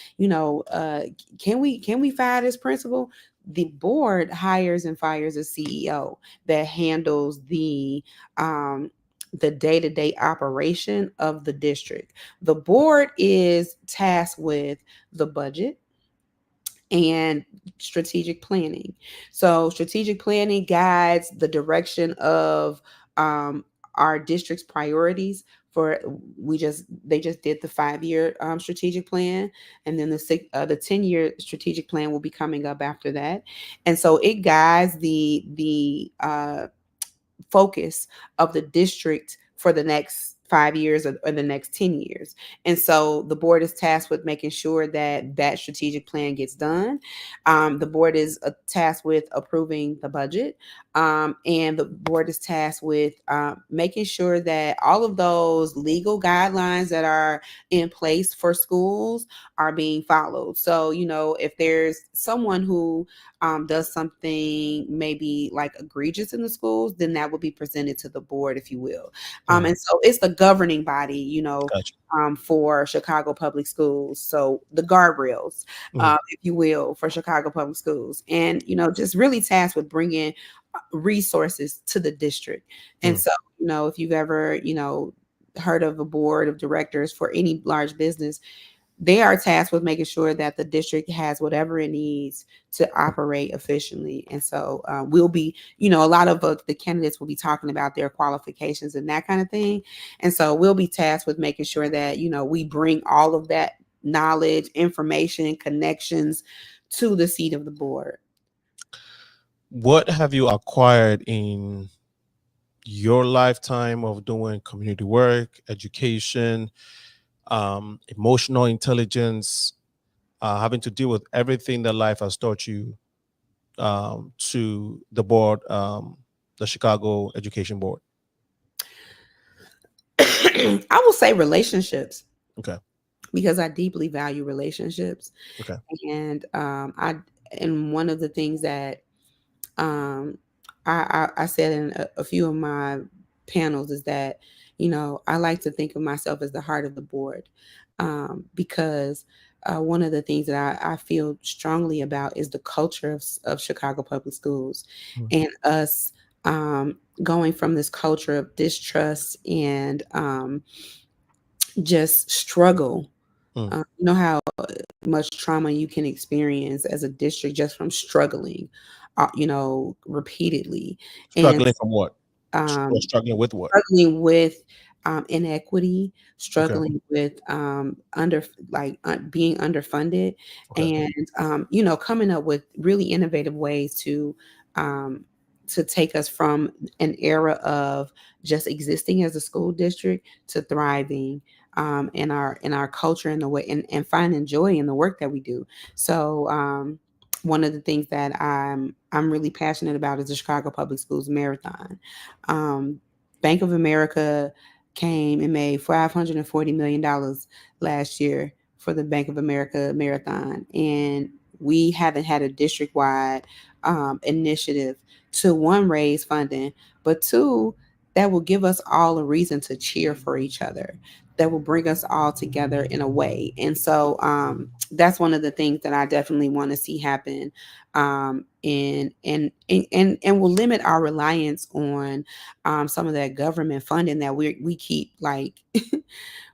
can we fire this principal? The board hires and fires a CEO that handles the day-to-day operation of the district. The board is tasked with the budget and strategic planning. So strategic planning guides the direction of um, our district's priorities. For they just did the 5-year strategic plan, and then the 10-year strategic plan will be coming up after that. And so it guides the focus of the district for the next 5 years, or the next 10 years. And so the board is tasked with making sure that that strategic plan gets done. The board is tasked with approving the budget. And the board is tasked with making sure that all of those legal guidelines that are in place for schools are being followed. So, if there's someone who does something maybe like egregious in the schools, then that would be presented to the board, if you will. mm, And so it's the governing body, gotcha. for Chicago Public Schools. So the guardrails, Mm, if you will, for Chicago Public Schools. And, just really tasked with bringing resources to the district. And mm. so, if you've ever, heard of a board of directors for any large business, they are tasked with making sure that the district has whatever it needs to operate efficiently. And so we'll be, a lot of the candidates will be talking about their qualifications and that kind of thing. And so we'll be tasked with making sure that, we bring all of that knowledge, information, connections to the seat of the board. What have you acquired in your lifetime of doing community work, education, emotional intelligence, having to deal with everything that life has taught you, to the board, the Chicago Education Board? I will say relationships, Okay. because I deeply value relationships. Okay. And and one of the things that um, I said in a few of my panels is that, I like to think of myself as the heart of the board, because one of the things that I feel strongly about is the culture of Chicago Public Schools, Mm, and us going from this culture of distrust and just struggle. mm. You know how much trauma you can experience as a district just from struggling, repeatedly, and Struggling from what? Or um, struggling with what? struggling with inequity, Okay. struggling with being underfunded, Okay. and coming up with really innovative ways um, to take us from an era of just existing as a school district to thriving in our culture, and the way, and finding joy in the work that we do. So one of the things that I'm really passionate about is the Chicago Public Schools Marathon. Um, Bank of America came and made $540 million last year for the Bank of America Marathon, and we haven't had a district wide initiative to, one, raise funding, but two, that will give us all a reason to cheer for each other, that will bring us all together in a way. And so that's one of the things that I definitely want to see happen, and will limit our reliance on some of that government funding that we keep like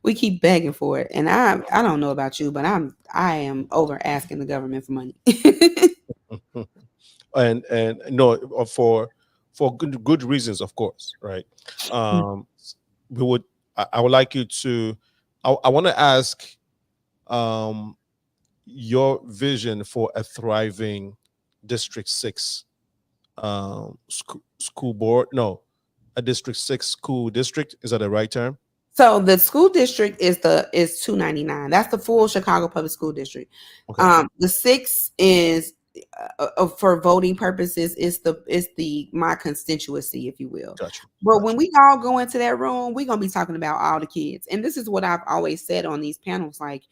we keep begging for it. And I don't know about you, but I am over asking the government for money. And no, for good reasons, of course, right? Um, we would. I would like you to. I want to ask um, your vision for a thriving District 6 school board. No, a District 6 school district. Is that the right term? So the school district is 299. That's the full Chicago Public School District. Okay, The six is for voting purposes is the my constituency, if you will. got you, But got when you. we all go into that room, we're gonna be talking about all the kids. And this is what I've always said on these panels. Like,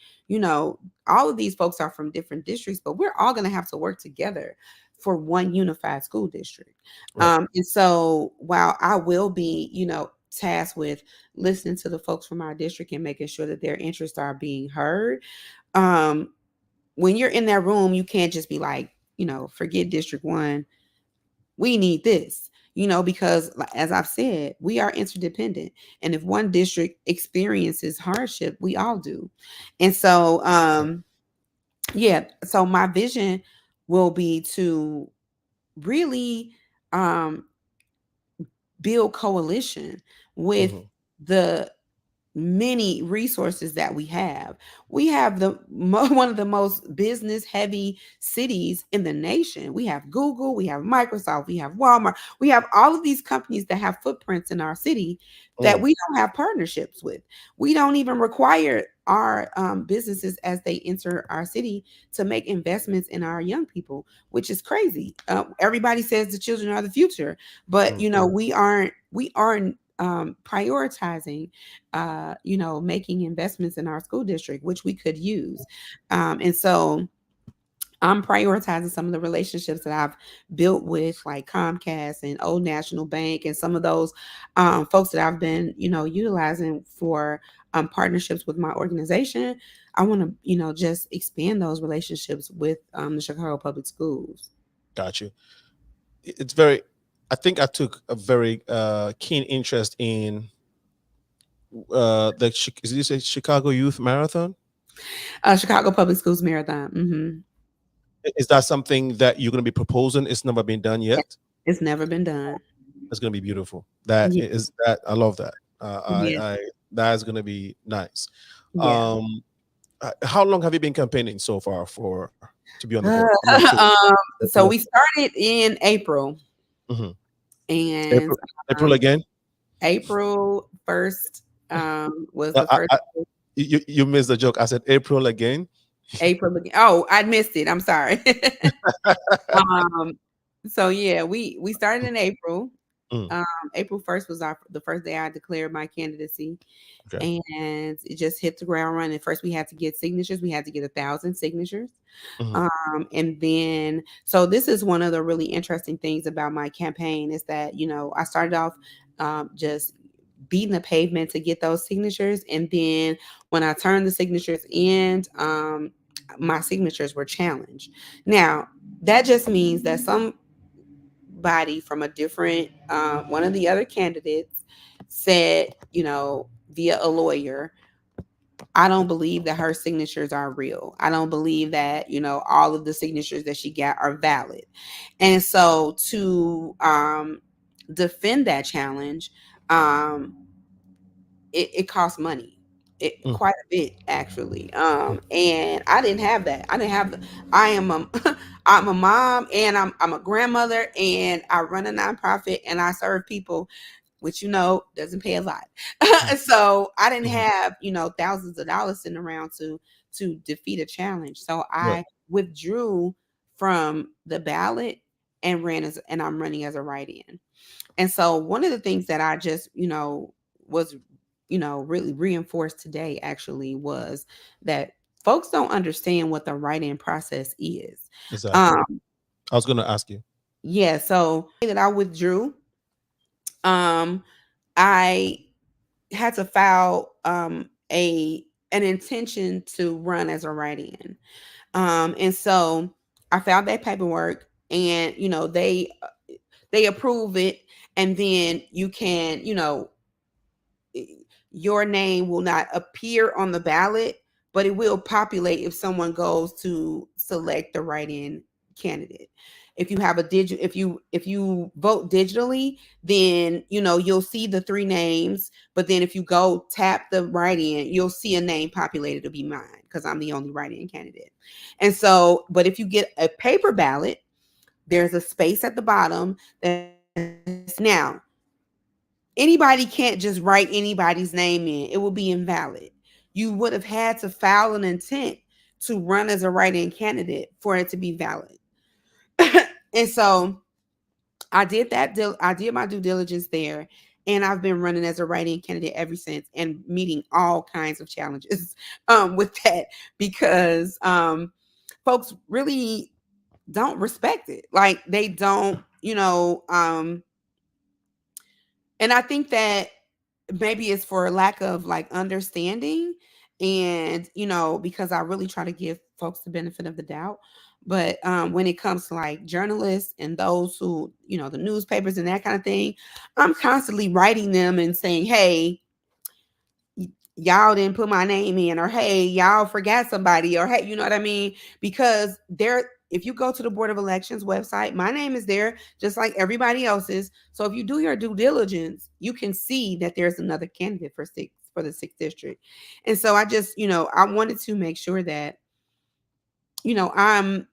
all of these folks are from different districts, but we're all gonna have to work together for one unified school district. Right. And so while I will be, tasked with listening to the folks from our district and making sure that their interests are being heard, um, when you're in that room, you can't just be like, forget District 1. We need this, because as I've said, we are interdependent. And if one district experiences hardship, we all do. And so, yeah, so my vision will be to really um, build coalition with Hmm. the many resources that we have. We have one of the most business heavy cities in the nation. We have Google, we have Microsoft, we have Walmart, we have all of these companies that have footprints in our city that Mm, we don't have partnerships with. We don't even require our businesses as they enter our city to make investments in our young people, which is crazy. Everybody says the children are the future, but mm, we aren't prioritizing making investments in our school district, which we could use. And so I'm prioritizing some of the relationships that I've built with like Comcast and Old National Bank and some of those folks that I've been, utilizing for partnerships with my organization. I want to, just expand those relationships with the Chicago Public Schools. got you. It's very. I think I took a very keen interest in is this a Chicago Youth Marathon? Chicago Public Schools Marathon. Is that something that you're going to be proposing? It's never been done yet. It's never been done. It's going to be beautiful. That Yeah. is that. I love that. Yeah. I that is going to be nice. Yeah. Um, how long have you been campaigning so far for to be on the board? Uh, I'm not sure. so we started in April, Mhm. and April, April um, again. April 1st was Uh, the I, first I, you missed the joke. I said April again. April. Oh, I missed it. I'm sorry. um, so yeah, we started in April. Mm, April 1st was the first day I declared my candidacy, okay. and it just hit the ground running. First, we had to get signatures. We had to get 1,000 signatures. Mhm, And then, so this is one of the really interesting things about my campaign is that, I started off just beating the pavement to get those signatures. And then when I turned the signatures in, my signatures were challenged. Now, that just means that somebody from a different, one of the other candidates said, via a lawyer, I don't believe that her signatures are real. I don't believe that, all of the signatures that she got are valid. And so to defend that challenge, um, it costs money. It mm, quite a bit actually. And I didn't have that. I didn't have I am a I'm a mom and I'm a grandmother and I run a nonprofit and I serve people, which doesn't pay a lot. mm, So I didn't mhm. have thousands of dollars sitting around to defeat a challenge. So Right. I withdrew from the ballot and I'm running as a write-in. And so one of the things that I just was really reinforced today actually was that folks don't understand what the write-in process is. Exactly. Um, I was going to ask you. yeah, so that I withdrew. Um, I had to file a an intention to run as a write-in. And so I filed that paperwork, and they approve it, and then you can, your name will not appear on the ballot, but it will populate if someone goes to select the write-in candidate. If you have a if you vote digitally, then you'll see the three names. But then if you go tap the write-in, you'll see a name populated to be mine because I'm the only write-in candidate. And so, but if you get a paper ballot, there's a space at the bottom that says now anybody can't just write anybody's name in. It will be invalid. You would have had to file an intent to run as a write-in candidate for it to be valid. And so I did that. I did my due diligence there, and I've been running as a write-in candidate ever since, and meeting all kinds of challenges with that because folks really don't respect it. Like they don't, and I think that maybe it's for lack of like understanding, and because I really try to give folks the benefit of the doubt. But when it comes to like journalists and those who, the newspapers and that kind of thing, I'm constantly writing them and saying, hey, y'all didn't put my name in, or hey, y'all forgot somebody, or hey, you know what I mean? Because if you go to the Board of Elections website, my name is there just like everybody else's. So if you do your due diligence, you can see that there's another candidate for the sixth district. And so I just, I wanted to make sure that, I'm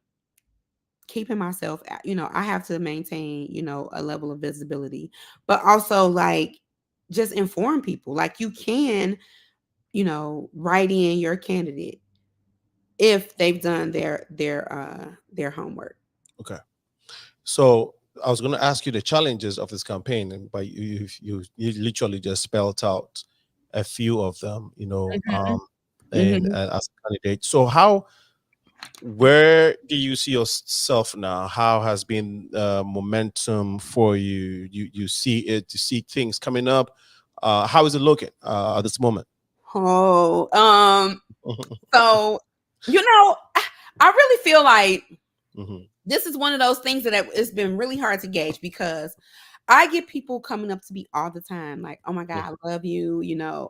keeping myself, I have to maintain, a level of visibility, but also like just inform people like you can, write in your candidate if they've done their homework. Okay. So I was going to ask you the challenges of this campaign, but you literally just spelled out a few of them, Mhm. and Mhm. as a candidate. So where do you see yourself now? How has been momentum for you? You see it, you see things coming up. How is it looking at this moment? Oh, so I really feel like Hmm. this is one of those things that it's been really hard to gauge because I get people coming up to me all the time, like, "Oh my God, I love you.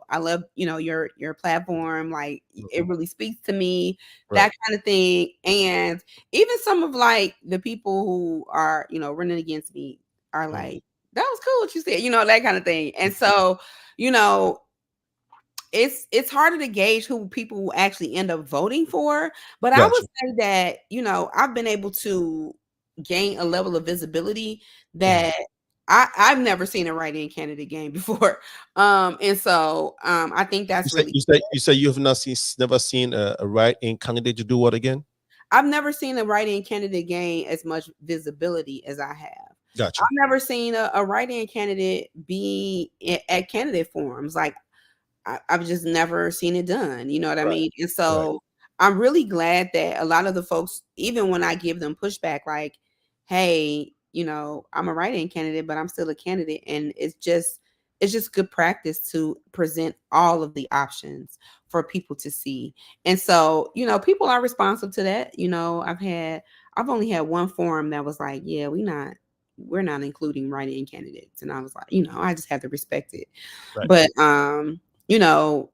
I love your platform. Like, it Hmm. really speaks to me." Right. That kind of thing. And even some of like the people who are running against me are Mm. like, "That was cool what you said," that kind of thing. And so, you know, it's harder to gauge who people will actually end up voting for. But I would Gotcha. say that, I've been able to gain a level of visibility Mhm. that I've never seen a write-in candidate gain before. And so I think You that's said really you said you said you have never seen a right-in candidate to do what again? I've never seen a write-in candidate gain as much visibility as I have. Gotcha. I've never seen a write-in candidate be at candidate forums. Like I've just never seen it done. You know what I Right. mean? And Right. so I'm really glad that a lot of the folks, even when I give them pushback, like, hey, I'm a write-in candidate, but I'm still a candidate. And it's just good practice to present all of the options for people to see. And so, people are responsive to that. I've only had one forum that was like, yeah, we're not including write-in candidates. And I was like, I just have to respect it. Right. But you know,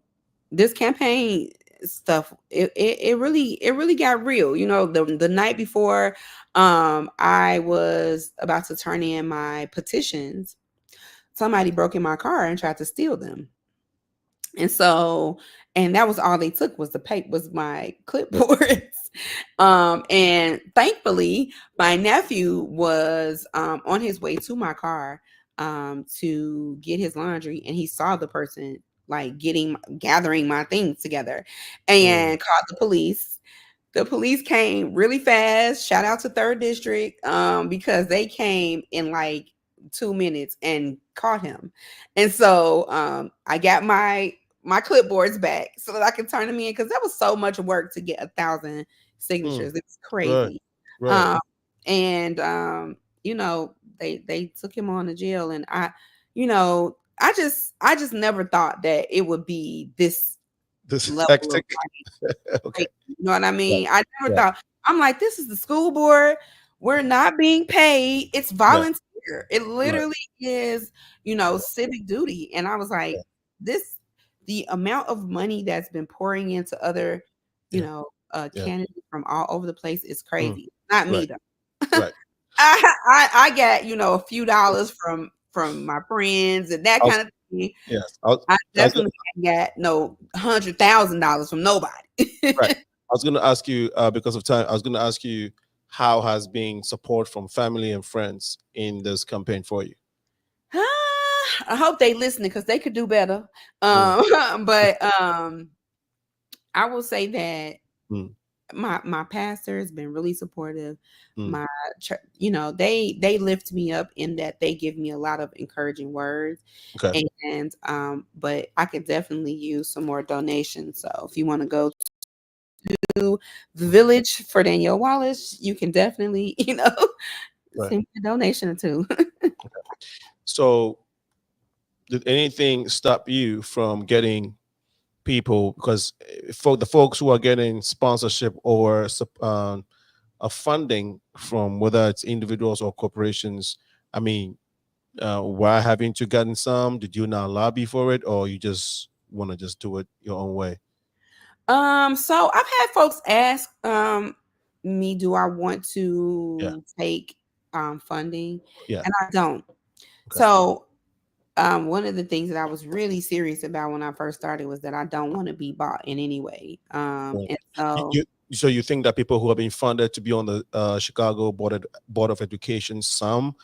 this campaign stuff, it really got real. The night before I was about to turn in my petitions, somebody broke in my car and tried to steal them. And so, and that was all they took was the paper, was my clipboards. And thankfully, my nephew was on his way to my car to get his laundry, and he saw the person like gathering my things together, Mm. and called the police. The police came really fast. Shout out to Third District, because they came in like 2 minutes and caught him. And so I got my clipboards back so that I could turn them in because that was so much work to get 1,000 Mm. signatures. It's Right. crazy. Right. Um, and you know they took him on to jail, and I, you know I just never thought that it would be this This is level of hectic. Okay. like, you know what I Right. mean? I never Right. thought. I'm like, this is the school board. We're not being paid. It's Yeah. volunteer. It Right. literally is, Yeah. civic duty. And I was Yeah. like, this, the amount of money that's been pouring into other, Yeah. Yeah. candidates from all over the place is Mm. crazy. Not me Right. though. Right. I get, a few dollars from my friends and that I was, kind of thing. yes. I I was definitely ain't got no $100,000 from nobody. right. I was going to ask you, because of time, I was going to ask you, how has being support from family and friends in this campaign for you? I hope they listening because they could do better. Mm, But I will say that mm, my pastor has been really supportive. mm. My church, they lift me up in that they give me a lot of encouraging words. Okay. And but I could definitely use some more donations. So if you want to go to the village for Danielle Wallace, you can definitely, Right. send me a donation or two. So, did anything stop you from getting people? Because for the folks who are getting sponsorship or a funding from whether it's individuals or corporations, I mean, why haven't you gotten some? Did you not lobby for it, or you just want to just do it your own way? So I've had folks ask me, do I want Yeah. to take funding? Yeah. And I don't. Okay. So one of the things that I was really serious about when I first started was that I don't want to be bought in any way. Right. And so So you think that people who have been funded to be on the Chicago Board of Education, some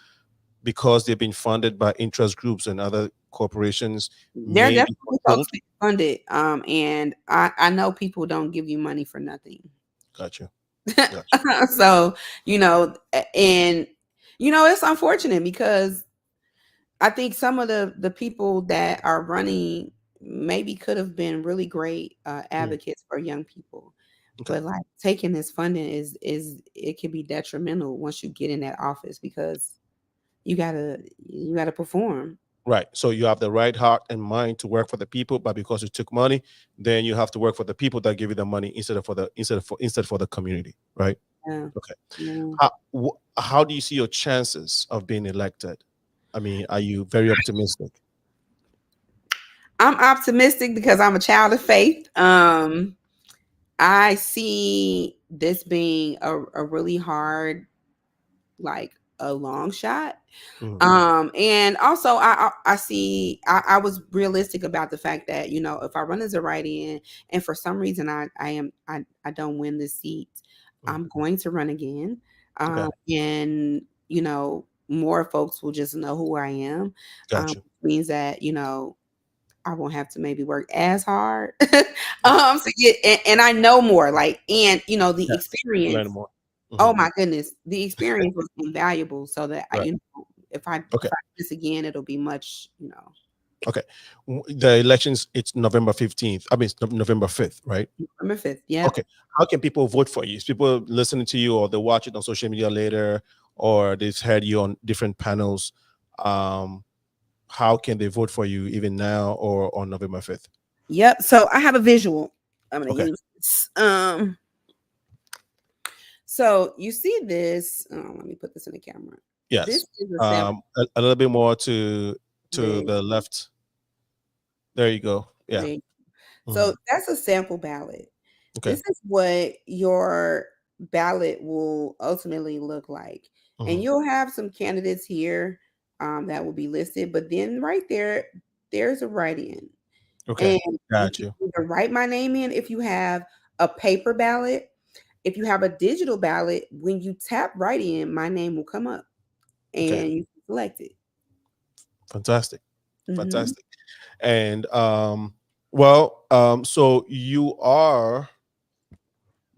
because they've been funded by interest groups and other corporations, there are may be definitely folks controlled? being funded. And I know people don't give you money for nothing. Gotcha. Gotcha. So, and it's unfortunate because I think some of the people that are running maybe could have been really great Mm, advocates for young people, okay. but like taking this funding is it can be detrimental once you get in that office because you gotta perform. Right. So you have the right heart and mind to work for the people, but because you took money, then you have to work for the people that give you the money instead for the community. Right. Yeah, Okay. yeah. How do you see your chances of being elected? I mean, are you very optimistic? I'm optimistic because I'm a child of faith. I see this being a really hard, like a long shot. Mhm. And also I see I was realistic about the fact that, if I run as a write-in and for some reason I don't win this seat, Mm. I'm going to run again. Okay. And more folks will just know who I am. Got you. Means that, I won't have to maybe work as hard. Mm. So yeah, and I know more, like, and the Yes. Learn experience. more. Oh Mhm. my goodness, the experience was invaluable. So that Right. if I Okay. do this again, it'll be much, Okay. The elections, it's November 15th. I mean, it's November 5th, right? November 5th. Yep. Okay. How can people vote for you? Is people listening to you or they watch it on social media later or they've heard you on different panels? Um, how can they vote for you even now or on November 5th? Yep. So I have a visual. I'm gonna Okay. use this. So you see this. Oh, let me put this in the camera. This Yes. is a sample. A little bit more to There, the left. There you go. Yeah. there. Mhm. So that's a sample ballot. Okay. This is what your ballot will ultimately look like. And Mhm. you'll have some candidates here that will be listed, but then right there, there's a write-in. Okay. And you Got can you. either write my name in if you have a paper ballot. If you have a digital ballot, when you tap write-in, my name will come up Okay. and you can select it. Fantastic. Mhm. Fantastic. And so you are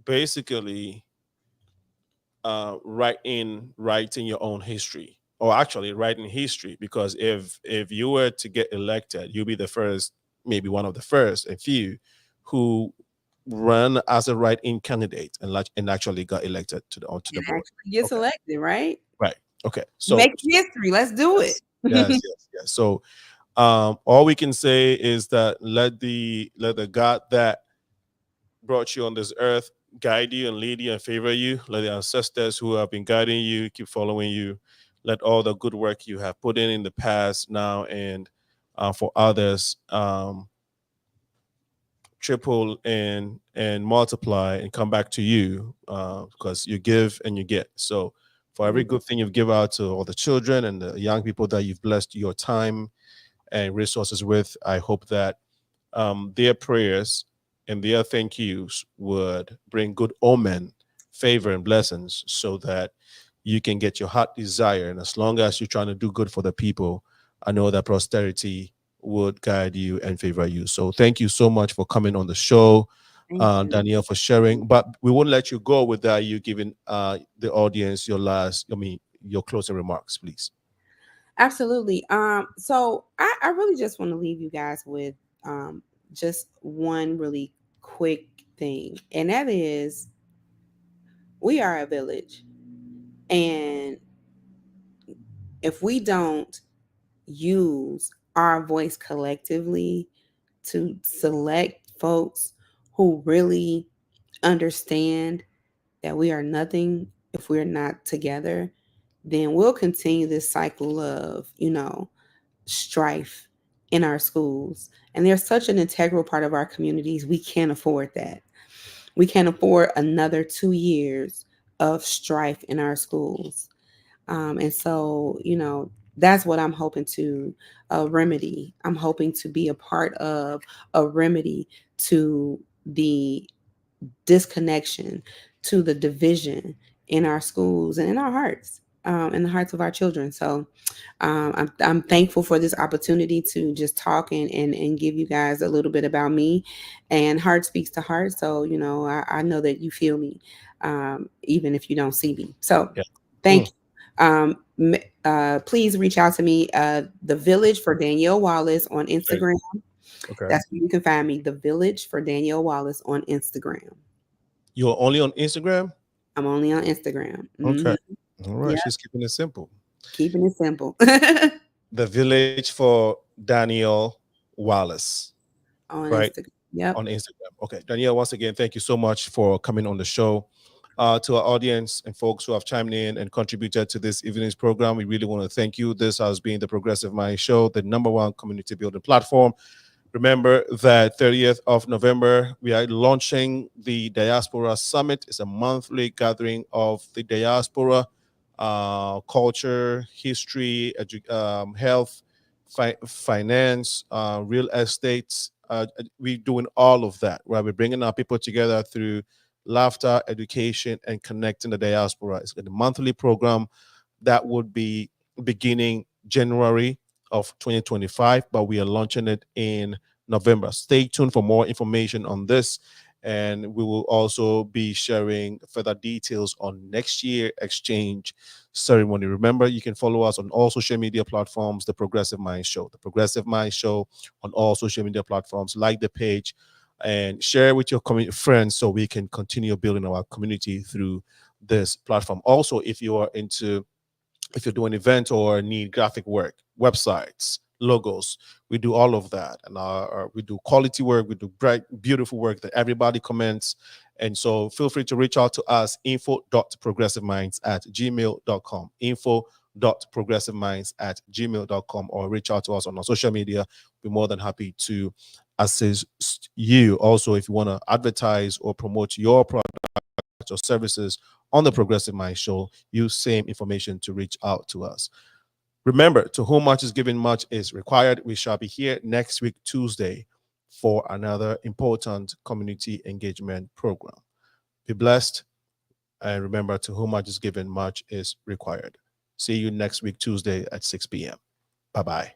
basically writing your own history, or actually writing history, because if you were to get elected, you'll be the first, maybe one of the first and few who run as a write-in candidate and actually got elected to the And board. actually get Okay. selected, right? Right. Okay. So Make history. Let's do it. yes, yes, yes, yes. So All we can say is that let the God that brought you on this earth guide you and lead you and favor you. Let the ancestors who have been guiding you keep following you. Let all the good work you have put in the past, now, and for others, triple and multiply and come back to you, because you give and you get. So for every good thing you've given out to all the children and the young people that you've blessed your time and resources with, I hope that their prayers and their thank yous would bring good omen, favor, and blessings so that you can get your heart desire. And as long as you're trying to do good for the people, I know that prosperity would guide you and favor you. So thank you so much for coming on the show, Thank you. Danielle, for sharing. But we won't let you go without you giving the audience your your closing remarks, please. Absolutely. So I really just want to leave you guys with just one really quick thing, and that is we are a village. And if we don't use our voice collectively to select folks who really understand that we are nothing if we're not together, then we'll continue this cycle of, strife in our schools. And they're such an integral part of our communities. We can't afford that. We can't afford another 2 years of strife in our schools. And so, that's what I'm hoping to remedy. I'm hoping to be a part of a remedy to the disconnection, to the division in our schools and in our hearts, in the hearts of our children. So I'm thankful for this opportunity to just talk and give you guys a little bit about me. And heart speaks to heart. So, I know that you feel me, even if you don't see me. So Yeah. thank Mm, you. Please reach out to me, The Village for Danielle Wallace on great. Instagram. Okay. That's where you can find me, The Village for Danielle Wallace on Instagram. You're only on Instagram? I'm only on Instagram. Okay. All right. Yeah, She's keeping it simple. keeping it simple. The Village for Danielle Wallace, On right? Instagram. Yep. On Instagram. Okay. Danielle, once again, thank you so much for coming on the show. To our audience and folks who have chimed in and contributed to this evening's program, we really want to thank you. This has been the Progressive Mind Show, the number one community building platform. Remember that 30th of November, we are launching the Diaspora Summit. It's a monthly gathering of the diaspora, culture, history, health, finance, real estate. We're doing all of that, right? We're bringing our people together through laughter, education, and connecting the diaspora. It's a monthly program that would be beginning January of 2025, but we are launching it in November. Stay tuned for more information on this. And we will also be sharing further details on next year exchange ceremony. Remember, you can follow us on all social media platforms, The Progressive Mind Show. The Progressive Mind Show on all social media platforms. Like the page and share with your friends so we can continue building our community through this platform. Also, if you're doing event or need graphic work, websites, logos, we do all of that. And we do quality work, we do bright, beautiful work that everybody comments. And so feel free to reach out to us, info.progressiveminds@gmail.com, info.progressiveminds@gmail.com, or reach out to us on our social media. We're more than happy to assist you. Also, if you want to advertise or promote your product or services on the Progressive Mind Show, use same information to reach out to us. Remember, to whom much is given, much is required. We shall be here next week, Tuesday, for another important community engagement program. Be blessed, and remember, to whom much is given, much is required. See you next week, Tuesday at 6 p.m. Bye bye.